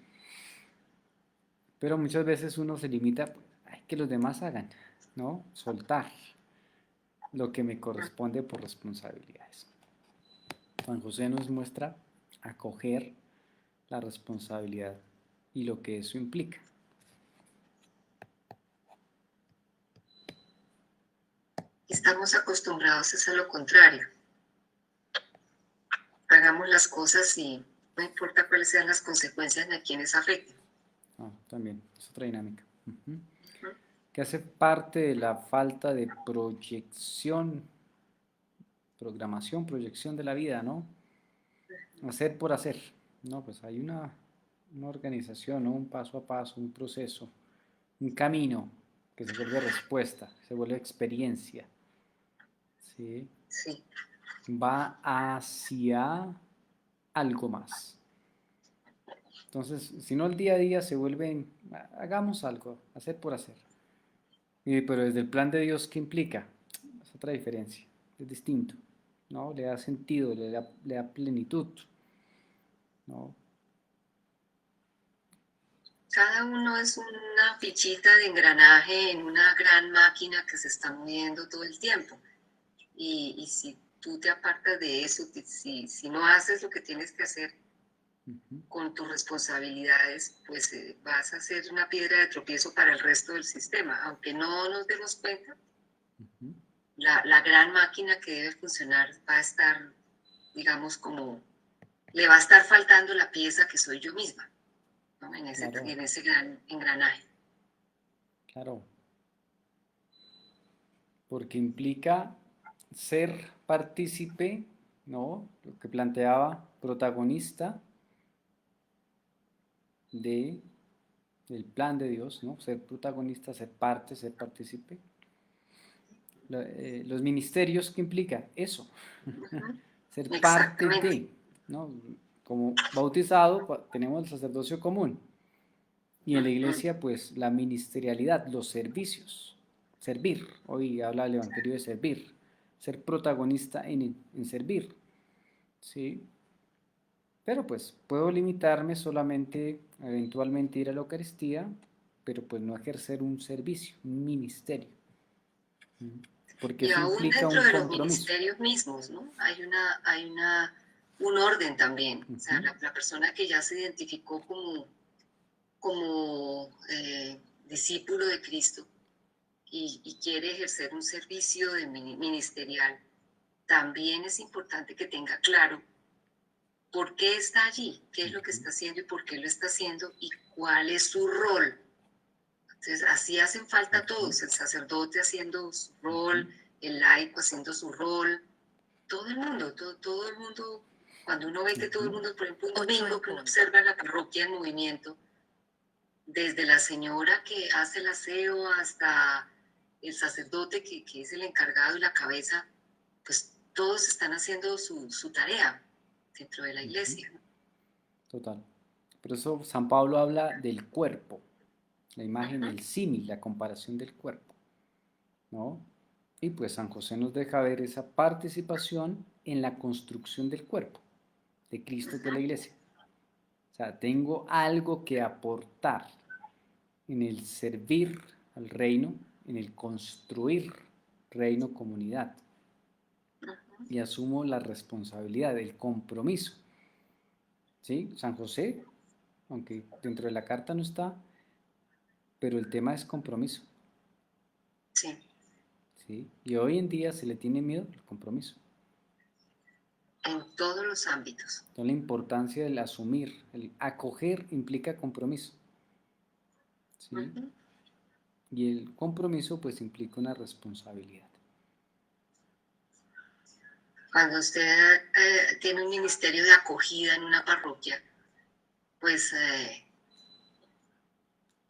Pero muchas veces uno se limita a que los demás hagan, ¿no? Soltar lo que me corresponde por responsabilidades. San José nos muestra acoger la responsabilidad y lo que eso implica. Estamos acostumbrados a lo contrario. Hagamos las cosas y no importa cuáles sean las consecuencias ni a quienes afecten. También, es otra dinámica. Que hace parte de la falta de proyección de la vida, ¿no? Hacer por hacer, ¿no? Pues hay una organización, ¿no? Un paso a paso, un proceso, un camino que se vuelve respuesta, se vuelve experiencia, ¿sí? Sí. Va hacia algo más. Entonces, si no el día a día se vuelve, hagamos algo, hacer por hacer. Pero desde el plan de Dios, ¿qué implica? Es otra diferencia, es distinto, ¿no? Le da sentido, le da plenitud, ¿no? Cada uno es una fichita de engranaje en una gran máquina que se está moviendo todo el tiempo. Y si tú te apartas de eso, si no haces lo que tienes que hacer con tus responsabilidades, pues vas a ser una piedra de tropiezo para el resto del sistema. Aunque no nos demos cuenta, la gran máquina que debe funcionar va a estar, digamos, le va a estar faltando la pieza que soy yo misma, ¿no? En ese gran engranaje. Claro. Porque implica ser partícipe, ¿no? Lo que planteaba, protagonista del plan de Dios, ¿no? Ser protagonista, ser parte, ser partícipe. Los ministerios, ¿qué implica? Eso. Ser parte de, ¿no? Como bautizado tenemos el sacerdocio común. Y en la iglesia, pues, la ministerialidad, los servicios. Servir. Hoy habla el Evangelio de servir. Ser protagonista en servir. ¿Sí? Pero pues puedo limitarme solamente a eventualmente ir a la Eucaristía, pero pues no ejercer un servicio, un ministerio. Porque Y eso aún implica dentro un de los compromiso. ministerios mismos, ¿no? Hay un orden también. O sea, la persona que ya se identificó como discípulo de Cristo y quiere ejercer un servicio ministerial, también es importante que tenga claro por qué está allí, qué es lo que está haciendo y por qué lo está haciendo y cuál es su rol. Entonces, así hacen falta todos, el sacerdote haciendo su rol, el laico haciendo su rol, todo el mundo, todo el mundo, cuando uno ve que todo el mundo, por ejemplo, un domingo que uno observa la parroquia en movimiento, desde la señora que hace el aseo hasta el sacerdote que es el encargado y la cabeza, pues todos están haciendo su tarea dentro de la iglesia. Total. Por eso San Pablo habla del cuerpo, la imagen, el símil, la comparación del cuerpo, ¿no? Y pues San José nos deja ver esa participación en la construcción del cuerpo de Cristo, de la iglesia. O sea, tengo algo que aportar en el servir al reino, en el construir reino, comunidad. Y asumo la responsabilidad, el compromiso. ¿Sí? San José, aunque dentro de la carta no está, pero el tema es compromiso. Sí. ¿Sí? Y hoy en día se le tiene miedo al compromiso. En todos los ámbitos. Entonces, la importancia del asumir, el acoger implica compromiso. ¿Sí? Y el compromiso pues implica una responsabilidad. Cuando usted tiene un ministerio de acogida en una parroquia, pues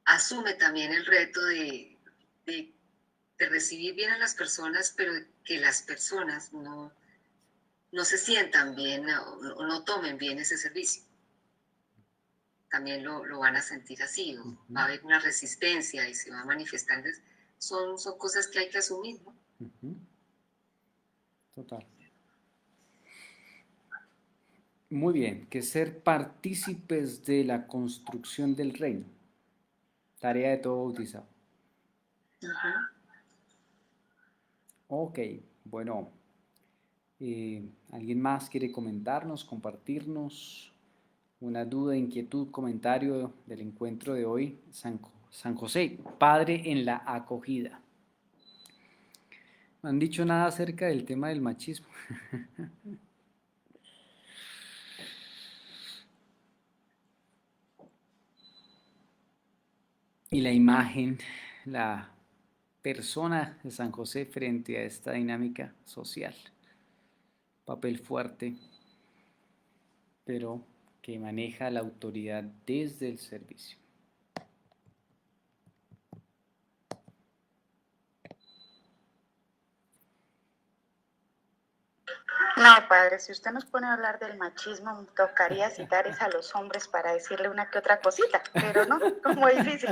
asume también el reto de recibir bien a las personas, pero que las personas no se sientan bien o no tomen bien ese servicio. También lo van a sentir así, o va a haber una resistencia y se va a manifestar. Son cosas que hay que asumir, ¿no? Total. Muy bien, que ser partícipes de la construcción del reino. Tarea de todo bautizado. Ok, bueno. ¿Alguien más quiere comentarnos, compartirnos una duda, inquietud, comentario del encuentro de hoy? San José, padre en la acogida. No han dicho nada acerca del tema del machismo. Y la imagen, la persona de San José frente a esta dinámica social. Papel fuerte, pero que maneja la autoridad desde el servicio. No, padre, si usted nos pone a hablar del machismo, tocaría citar es a los hombres para decirle una que otra cosita, pero no, como difícil.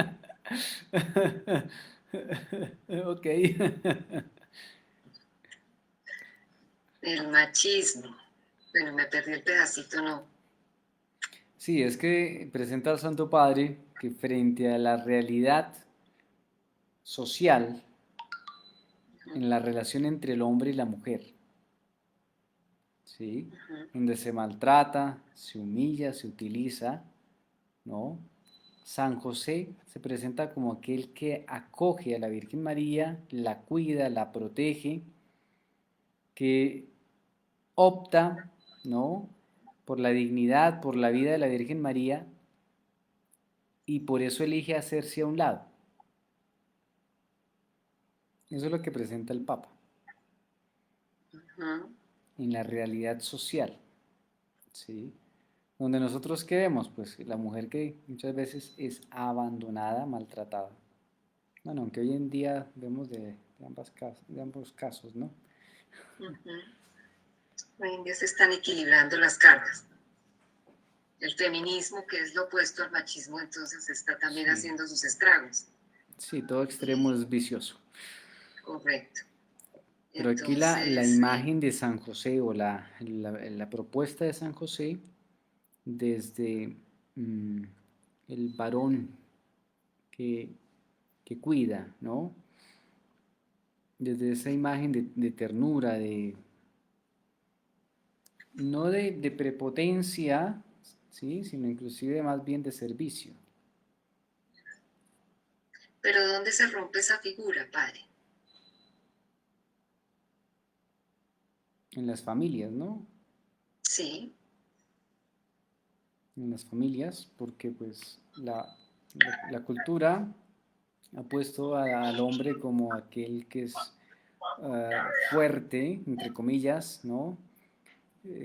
Ok. El machismo. Bueno, me perdí el pedacito, no. Sí, es que presenta al Santo Padre que frente a la realidad social, en la relación entre el hombre y la mujer, ¿sí? Donde se maltrata, se humilla, se utiliza, ¿no? San José se presenta como aquel que acoge a la Virgen María, la cuida, la protege, que opta, ¿no? Por la dignidad, por la vida de la Virgen María y por eso elige hacerse a un lado. Eso es lo que presenta el Papa en la realidad social, ¿sí? Donde nosotros ¿qué vemos? Pues la mujer que muchas veces es abandonada, maltratada. Bueno, aunque hoy en día vemos de ambos casos, ¿no? Hoy en día se están equilibrando las cargas. El feminismo, que es lo opuesto al machismo, entonces está también haciendo sus estragos. Sí, todo extremo es vicioso. Correcto. Pero aquí la imagen de San José o la propuesta de San José desde el varón que cuida, ¿no? Desde esa imagen de ternura, no de prepotencia, ¿sí? Sino inclusive más bien de servicio. Pero ¿dónde se rompe esa figura, padre? En las familias, ¿no? Sí. en las familias, porque pues la cultura ha puesto al hombre como aquel que es fuerte, entre comillas, ¿no?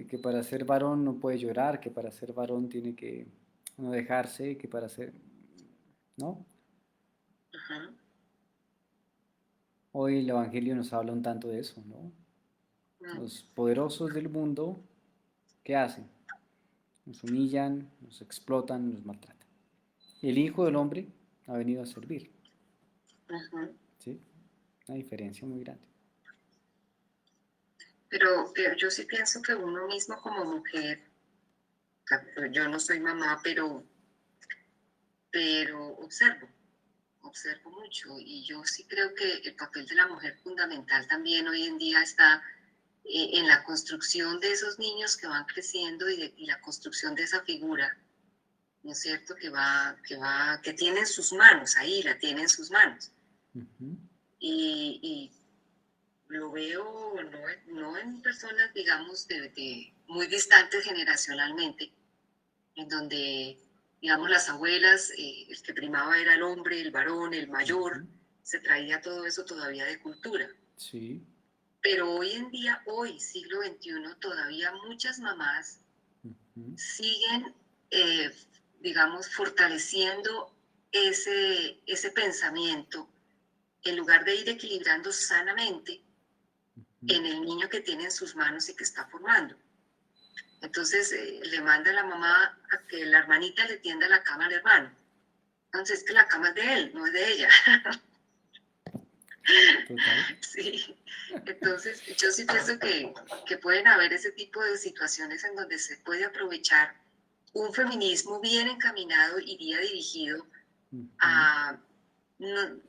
Que para ser varón no puede llorar, que para ser varón tiene que no dejarse, que para ser, ¿no? Ujú. Hoy el Evangelio nos habla un tanto de eso, ¿no? Mm, Los poderosos del mundo, ¿qué hacen? Nos humillan, nos explotan, nos maltratan. El Hijo del Hombre ha venido a servir, ujú. ¿sí? Una diferencia muy grande. Pero yo sí pienso que uno mismo como mujer, o sea, yo no soy mamá, pero observo mucho y yo sí creo que el papel de la mujer fundamental también hoy en día está en la construcción de esos niños que van creciendo y la construcción de esa figura, ¿no es cierto? Que tiene en sus manos, ahí la tiene en sus manos. Ujú, Y lo veo no en personas, digamos, de muy distantes generacionalmente, en donde, digamos, las abuelas, el que primaba era el hombre, el varón, el mayor, ujú, se traía todo eso todavía de cultura. sí, Pero hoy en día, hoy, siglo XXI, todavía muchas mamás ujú, siguen, eh, digamos, fortaleciendo ese pensamiento en lugar de ir equilibrando sanamente ujú, en el niño que tiene en sus manos y que está formando. Entonces le manda a la mamá a que la hermanita le tienda la cama al hermano. Entonces es que la cama es de él, no es de ella. total. Sí. Entonces yo sí pienso que pueden haber ese tipo de situaciones en donde se puede aprovechar un feminismo bien encaminado y bien dirigido Ujú, a, no,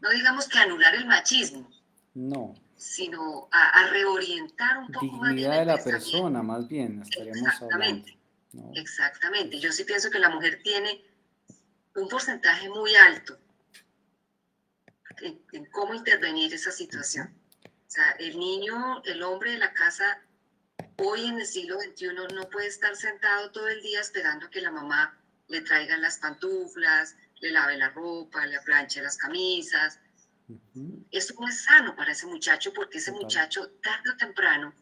no digamos que anular el machismo, no, sino a reorientar un poco más bien dignidad de el la pensamiento. persona, más bien, estaríamos hablando, Exactamente, ¿no? exactamente. Yo Pues, sí pienso que la mujer tiene un porcentaje muy alto en cómo intervenir esa situación. ujú, O sea, el niño, el hombre de la casa, hoy en el siglo XXI no puede estar sentado todo el día esperando que la mamá le traiga las pantuflas, le lave la ropa, le planche las camisas. ujú, Eso no es sano para ese muchacho porque ese total. muchacho tarde o temprano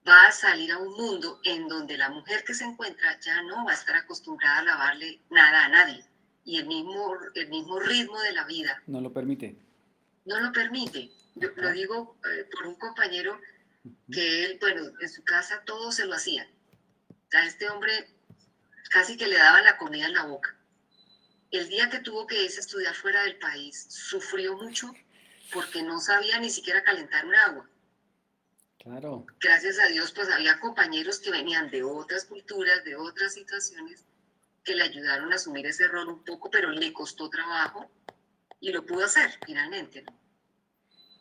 va a salir a un mundo en donde la mujer que se encuentra ya no va a estar acostumbrada a lavarle nada a nadie. Y el mismo ritmo de la vida No lo permite. no lo permite. Yo lo Ajá, digo por un compañero ujú, que él, bueno, en su casa todo se lo hacía. O sea, este hombre casi que le daba la comida en la boca. El día que tuvo que irse a estudiar fuera del país, sufrió mucho porque no sabía ni siquiera calentar un agua. claro. Gracias a Dios, pues había compañeros que venían de otras culturas, de otras situaciones, que le ayudaron a asumir ese rol un poco, pero le costó trabajo y lo pudo hacer finalmente, ¿no?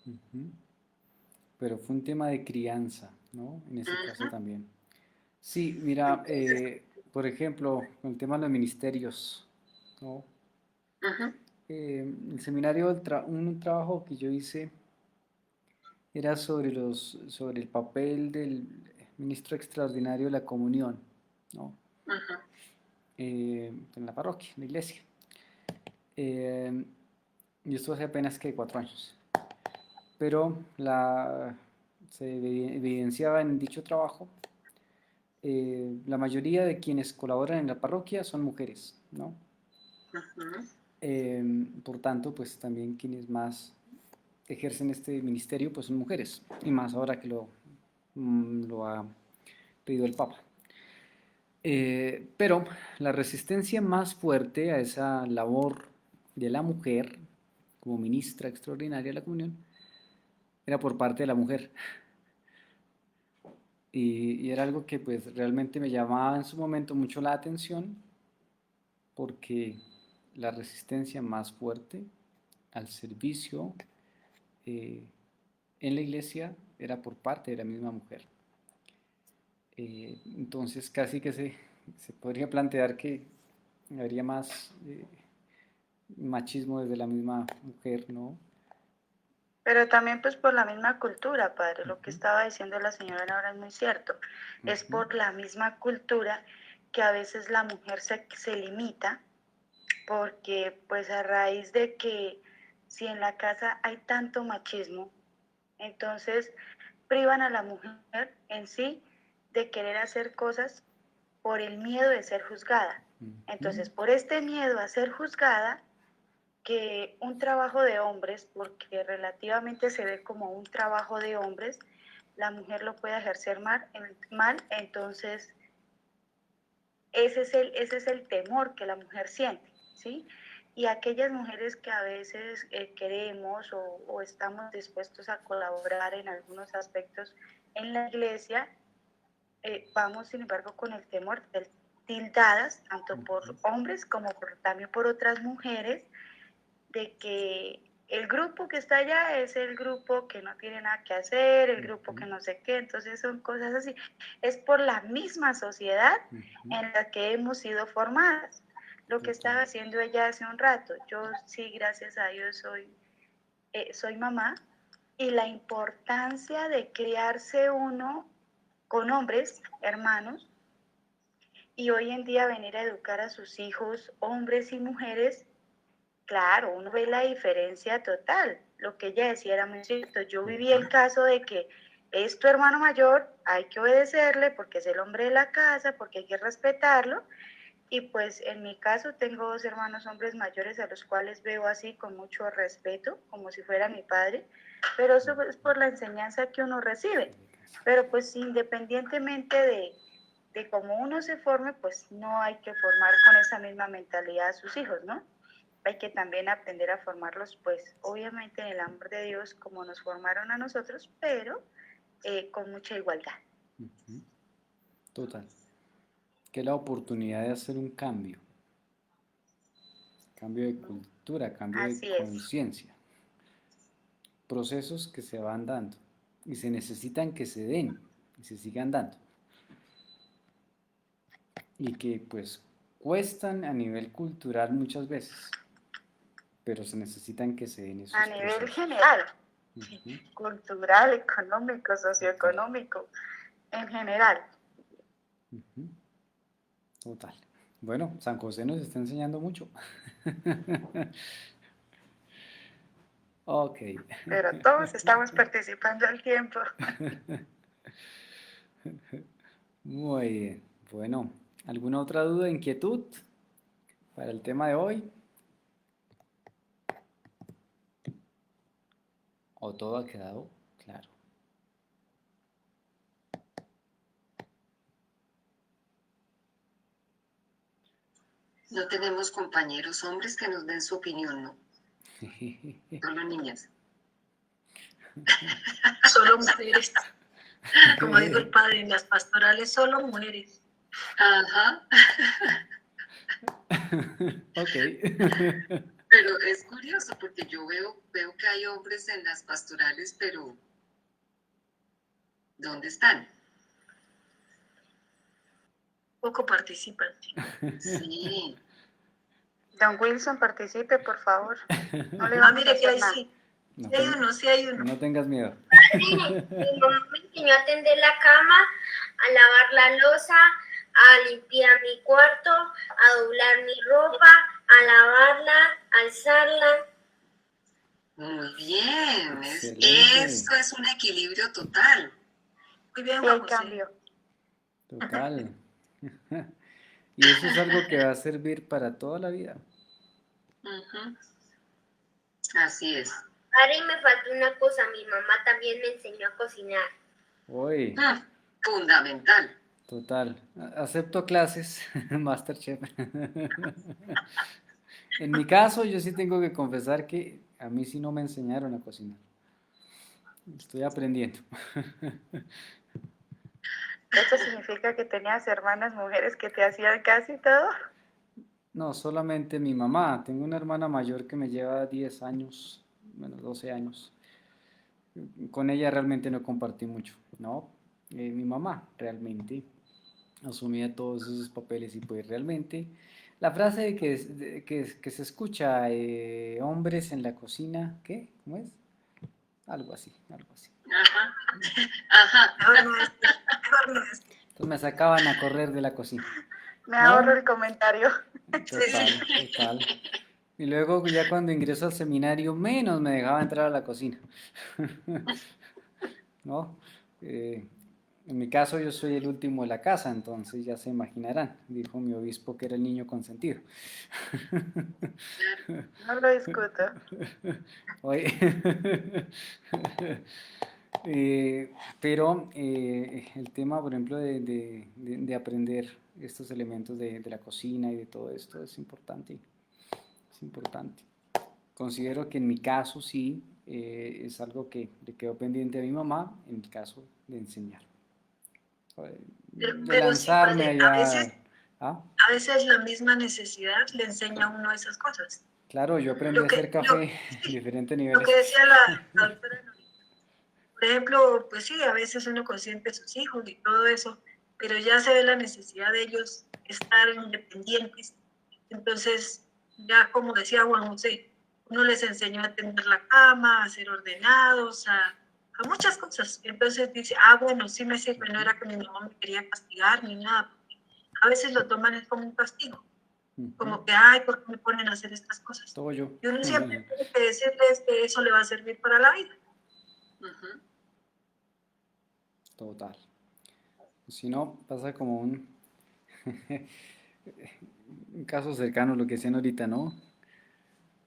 Ujú. Pero fue un tema de crianza, ¿no? En ese caso Ujú. también. Sí, mira, por ejemplo, con el tema de los ministerios, ¿no? Ujú. El seminario, un trabajo que yo hice era sobre el papel del ministro extraordinario de la comunión, ¿no? Ujú. En la parroquia, en la iglesia. Eh, y esto hace apenas que 4 años. Pero se evidenciaba en dicho trabajo, la mayoría de quienes colaboran en la parroquia son mujeres, ¿no? Ujú. Por tanto, pues también quienes más ejercen este ministerio, pues son mujeres, y más ahora que lo ha pedido el Papa. Pero la resistencia más fuerte a esa labor de la mujer como ministra extraordinaria de la comunión era por parte de la mujer. Y era algo que pues realmente me llamaba en su momento mucho la atención porque la resistencia más fuerte al servicio eh, en la iglesia era por parte de la misma mujer. Entonces casi que se podría plantear que habría más machismo desde la misma mujer, ¿no? Pero también pues por la misma cultura, padre, lo que Ujú, estaba diciendo la señora ahora es muy cierto. Es ujú, por la misma cultura que a veces la mujer se limita, porque pues a raíz de que si en la casa hay tanto machismo, entonces privan a la mujer en sí de querer hacer cosas por el miedo de ser juzgada. Entonces, por este miedo a ser juzgada, que un trabajo de hombres, porque relativamente se ve como un trabajo de hombres, la mujer lo puede ejercer mal, entonces ese es el temor que la mujer siente, ¿sí? Y aquellas mujeres que a veces queremos o estamos dispuestos a colaborar en algunos aspectos en la iglesia, vamos sin embargo con el temor de ser tildadas, tanto por hombres como también por otras mujeres, de que el grupo que está allá es el grupo que no tiene nada que hacer, el grupo que no sé qué, entonces son cosas así. Es por la misma sociedad en la que hemos sido formadas. Lo que estaba haciendo ella hace un rato, yo sí, gracias a Dios, soy mamá, y la importancia de criarse uno con hombres, hermanos, y hoy en día venir a educar a sus hijos, hombres y mujeres. Claro, uno ve la diferencia total. Lo que ella decía era muy cierto. Yo viví el caso de que es tu hermano mayor, hay que obedecerle porque es el hombre de la casa, porque hay que respetarlo. Y pues en mi caso tengo 2 hermanos hombres mayores a los cuales veo así con mucho respeto, como si fuera mi padre, pero eso es por la enseñanza que uno recibe. Pero pues independientemente de cómo uno se forme, pues no hay que formar con esa misma mentalidad a sus hijos, ¿no? Hay que también aprender a formarlos, pues obviamente en el amor de Dios como nos formaron a nosotros, pero con mucha igualdad. Total. Que es la oportunidad de hacer un cambio de cultura, cambio de Así es. conciencia, procesos que se van dando y se necesitan que se den y se sigan dando y que pues cuestan a nivel cultural muchas veces, pero se necesitan que se den esos A nivel procesos. general, cultural, económico, socioeconómico, en general. Total. Bueno, San José nos está enseñando mucho. Ok. Pero todos estamos participando al tiempo. Muy bien. Bueno, ¿alguna otra duda, inquietud para el tema de hoy? ¿O todo ha quedado claro? No tenemos compañeros hombres que nos den su opinión, ¿no? Solo niñas. Solo mujeres. Como dijo el padre, en las pastorales solo mujeres. Ajá. Ok. Pero es curioso porque yo veo que hay hombres en las pastorales, pero ¿dónde están? Poco participan. Sí. Don Wilson, participe, por favor. No le vamos a Mire que hacer ahí nada. sí. No, Sí hay uno, sí hay uno. no tengas miedo. Mi mamá me enseñó a tender la cama, a lavar la loza, a limpiar mi cuarto, a doblar mi ropa, a lavarla, a alzarla. Muy bien. Excelente. Eso es un equilibrio total. Muy bien, Sí, hay Juan José. cambio. Total. Y eso es algo que va a servir para toda la vida. Ujú. Así es. Ahora y me falta una cosa, mi mamá también me enseñó a cocinar. Hoy, Fundamental. total. Acepto clases, Masterchef. En mi caso, yo sí tengo que confesar que a mí sí no me enseñaron a cocinar. Estoy aprendiendo. ¿Esto significa que tenías hermanas mujeres que te hacían casi todo? No, solamente mi mamá. Tengo una hermana mayor que me lleva 10 años, menos 12 años. Con ella realmente no compartí mucho, ¿no? Mi mamá realmente asumía todos esos papeles y pues realmente la frase que se escucha, hombres en la cocina, ¿qué? ¿Cómo es? Algo así, algo así. Ajá. Ajá. Mejor no es. Mejor no es. Entonces me sacaban a correr de la cocina. Me ¿no? ahorro el comentario. Total. Y luego ya cuando ingreso al seminario, menos me dejaba entrar a la cocina. ¿No? En mi caso yo soy el último de la casa, entonces ya se imaginarán, dijo mi obispo que era el niño consentido. No lo discuto. Oye, pero el tema, por ejemplo, de aprender estos elementos de la cocina y de todo esto es importante. Es importante. Considero que en mi caso sí es algo que le quedó pendiente a mi mamá, en mi caso de enseñar. De Pero sí, lanzarme padre, allá. ¿Ah? a veces la misma necesidad le enseña a uno esas cosas. Claro, yo aprendí Lo a hacer que, café en sí, diferentes lo niveles. que decía la doctora Norita. Por ejemplo, pues sí, a veces uno consiente a sus hijos y todo eso, pero ya se ve la necesidad de ellos estar independientes. Entonces, ya como decía Juan José, uno les enseñó a tender la cama, a ser ordenados, a muchas cosas. Entonces dice, bueno, sí me sirve, no era que mi mamá me quería castigar ni nada. A veces lo toman es como un castigo, como que, ay, ¿por qué me ponen a hacer estas cosas? Todo yo. Y uno siempre tiene que decirles que eso le va a servir para la vida. Total. Si no, pasa como un caso cercano, lo que decían ahorita, ¿no?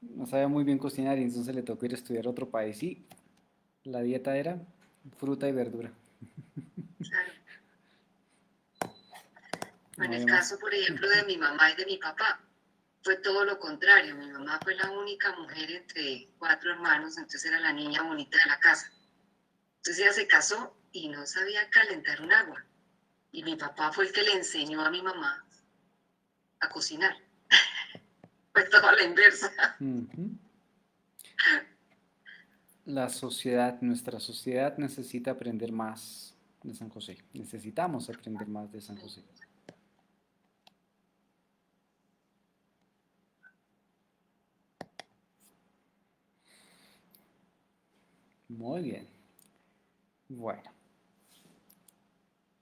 No sabía muy bien cocinar y entonces le tocó ir a estudiar a otro país y la dieta era fruta y verdura. Claro. No En el había más. caso, por ejemplo, de mi mamá y de mi papá, fue todo lo contrario. Mi mamá fue la única mujer entre 4 hermanos, entonces era la niña bonita de la casa. Entonces ella se casó y no sabía calentar un agua. Y mi papá fue el que le enseñó a mi mamá a cocinar. Fue todo a la inversa. Nuestra sociedad necesita aprender más de San José. Necesitamos aprender más de San José. Muy bien. Bueno,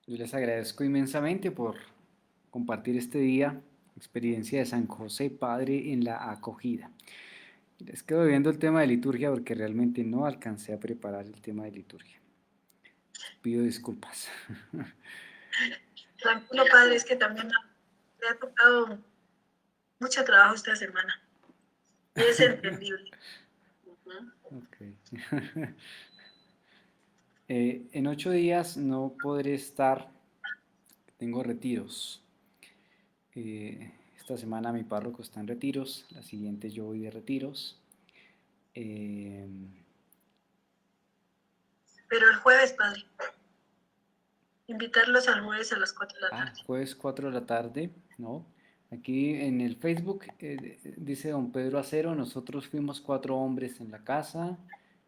yo les agradezco inmensamente por compartir este día, experiencia de San José Padre en la acogida. Les quedo viendo el tema de liturgia porque realmente no alcancé a preparar el tema de liturgia. Pido disculpas. Tranquilo, padre, es que también le ha tocado mucho trabajo esta semana. Y es entendible. Okay. En 8 días no podré estar, tengo retiros. Esta semana mi párroco está en retiros, la siguiente yo voy de retiros. Pero el jueves, padre, invitarlos al jueves a las 4 de la tarde. Jueves 4 de la tarde, ¿no? Aquí en el Facebook dice don Pedro Acero, nosotros fuimos 4 hombres en la casa.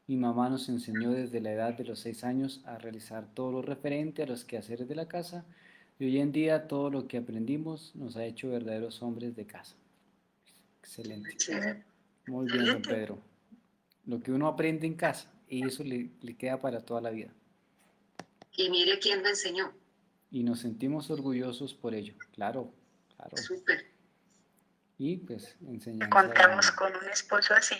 Mi mamá nos enseñó desde la edad de los 6 años a realizar todo lo referente a los quehaceres de la casa y hoy en día todo lo que aprendimos nos ha hecho verdaderos hombres de casa. Excelente. Muy bien, don Pedro. Lo que uno aprende en casa y eso le queda para toda la vida. Y mire quién lo enseñó. Y nos sentimos orgullosos por ello. Claro, claro. Súper. Y pues enseñanza. Contamos con un esposo así,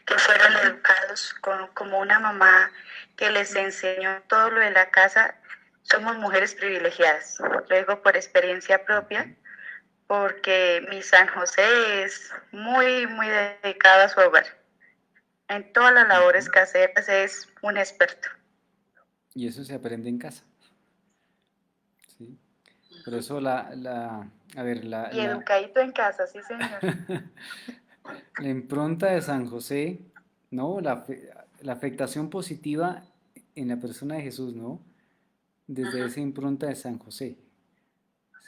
que fueron educados como una mamá que les enseñó todo lo de la casa. Somos mujeres privilegiadas. Lo digo por experiencia propia, porque mi San José es muy, muy dedicado a su hogar. En todas las labores caseras es un experto. Y eso se aprende en casa. ¿Sí? Por eso Y educadito en casa, sí señor. La impronta de San José, ¿no? La afectación positiva en la persona de Jesús, ¿no? Desde esa impronta de San José,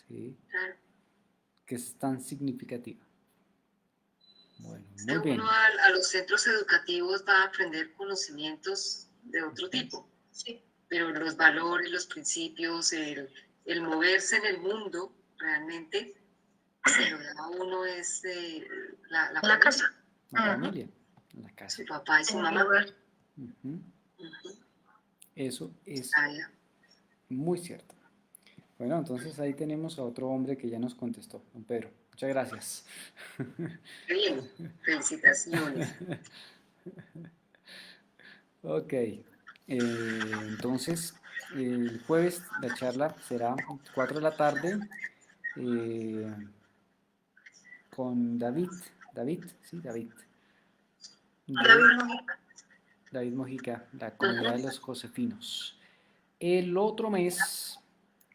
¿sí? Que es tan significativa. Bueno, muy bien. Uno a los centros educativos va a aprender conocimientos de otro tipo, Sí. Pero los valores, los principios, el moverse en el mundo, realmente, se lo da a uno es La casa. La familia, la casa. Su papá y su mamá. Eso es muy cierto. Bueno, entonces ahí tenemos a otro hombre que ya nos contestó, don Pedro. Muchas gracias. Bien, felicitaciones. Ok, entonces el jueves la charla será 4 de la tarde eh, con David, de David Mojica. David Mojica, la comunidad de Ujú. los Josefinos. El otro mes,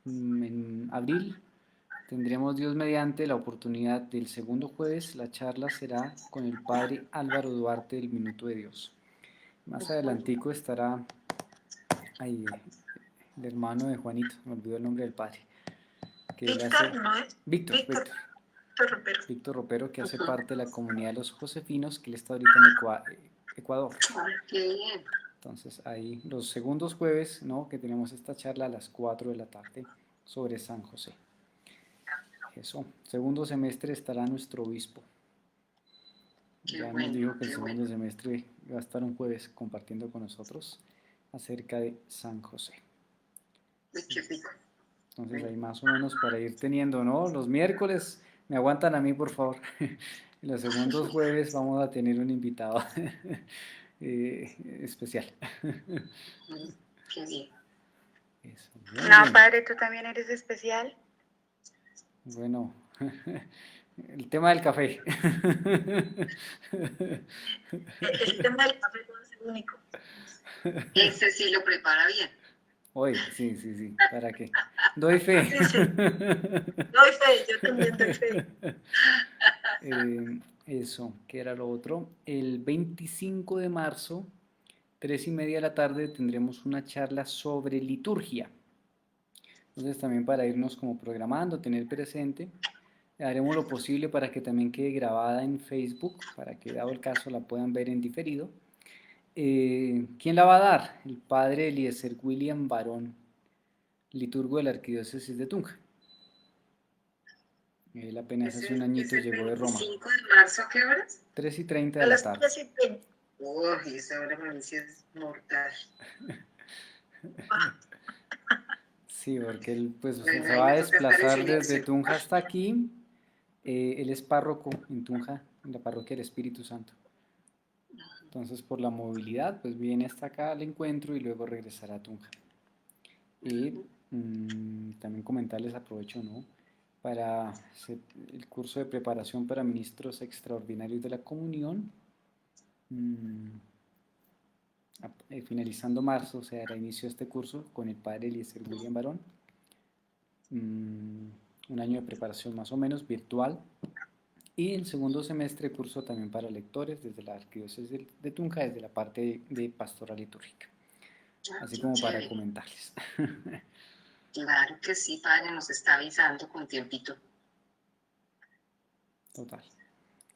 en abril, tendremos Dios mediante la oportunidad del segundo jueves. La charla será con el padre Álvaro Duarte del Minuto de Dios. Más adelantico estará ahí el hermano de Juanito, me olvidó el nombre del padre, que él hace, Víctor, ¿no es? Víctor, Víctor, Víctor, Víctor Ropero. Víctor Ropero, que hace Ujú. parte de la comunidad de los Josefinos, que él está ahorita en Ecuador. Qué bien. Entonces ahí los segundos jueves, ¿no? Que tenemos esta charla a las 4 de la tarde sobre San José. Eso, segundo semestre estará nuestro obispo. Qué Ya nos bueno, dijo que el qué bueno. segundo semestre va a estar un jueves compartiendo con nosotros acerca de San José. Uy, qué rico. Entonces ahí más o menos para ir teniendo, ¿no? Los miércoles me aguantan a mí, por favor. En los segundos jueves vamos a tener un invitado especial. Qué bien. Eso, muy No, bien. padre, tú también eres especial. Bueno, el tema del café. El tema del café no es el único. Ese sí lo prepara bien. Hoy, sí, ¿para qué? Doy fe. Sí, sí. Doy fe, yo también doy fe. Eso, ¿qué era lo otro? El 25 de marzo, 3:30 de la tarde, tendremos una charla sobre liturgia. Entonces también para irnos como programando, tener presente, haremos lo posible para que también quede grabada en Facebook, para que dado el caso la puedan ver en diferido. ¿Quién la va a dar? El padre Eliezer William Barón, liturgo de la Arquidiócesis de Tunja. Él apenas hace un Es añito el llegó de Roma. 25 de marzo, ¿a qué horas? 3:30 A de la las tarde. 3:30. Uy, esa hora para mí sí es mortal. Sí, porque él pues Bueno, se ahí va a me toca estar en desplazar desde silencio. Tunja hasta aquí. Él es párroco en Tunja, en la parroquia del Espíritu Santo. Entonces por la movilidad pues viene hasta acá al encuentro y luego regresará a Tunja. Y también comentarles, aprovecho, ¿no? Para el curso de preparación para ministros extraordinarios de la comunión. Finalizando marzo, se dará inicio a este curso con el padre Eliezer William Barón. Un año de preparación más o menos virtual. Y el segundo semestre curso también para lectores desde la Arquidiócesis de Tunja, desde la parte de pastoral litúrgica. Ah, Así qué como para chévere. comentarles. Claro que sí, padre, nos está avisando con tiempito. Total.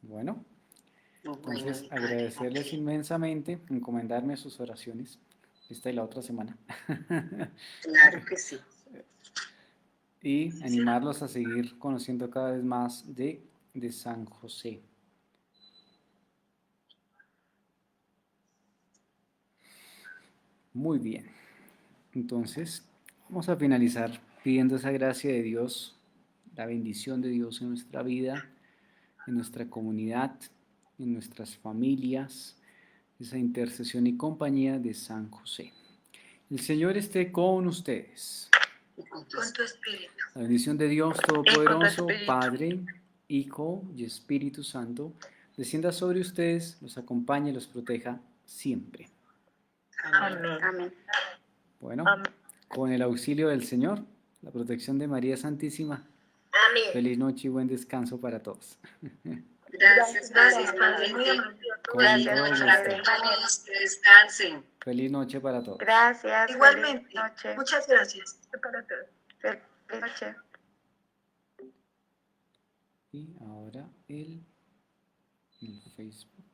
Bueno, Bueno, entonces mi padre, agradecerles ok. inmensamente, encomendarme sus oraciones, esta y la otra semana, Claro que sí. y Sí, será. animarlos a seguir conociendo cada vez más de San José. Muy bien, entonces vamos a finalizar pidiendo esa gracia de Dios, la bendición de Dios en nuestra vida, en nuestra comunidad, en nuestras familias, esa intercesión y compañía de San José. El Señor esté con ustedes. Y con tu Con tu espíritu. La bendición de Dios Y con tu Todopoderoso, espíritu. Padre, Hijo y Espíritu Santo, descienda sobre ustedes, los acompañe y los proteja siempre. amén. Amén. Amén. Bueno, Amén. con el auxilio del Señor, la protección de María Santísima, Amén. feliz noche y buen descanso para todos. Gracias, padre, Gracias, Padre. Muy igualmente. amable a todos. Con Feliz todo noche Gracias, gusto. para todos, que descansen. Feliz noche para todos. Gracias. Igualmente. Feliz noche. Muchas gracias. Para todos. Feliz noche. Y ahora el Facebook.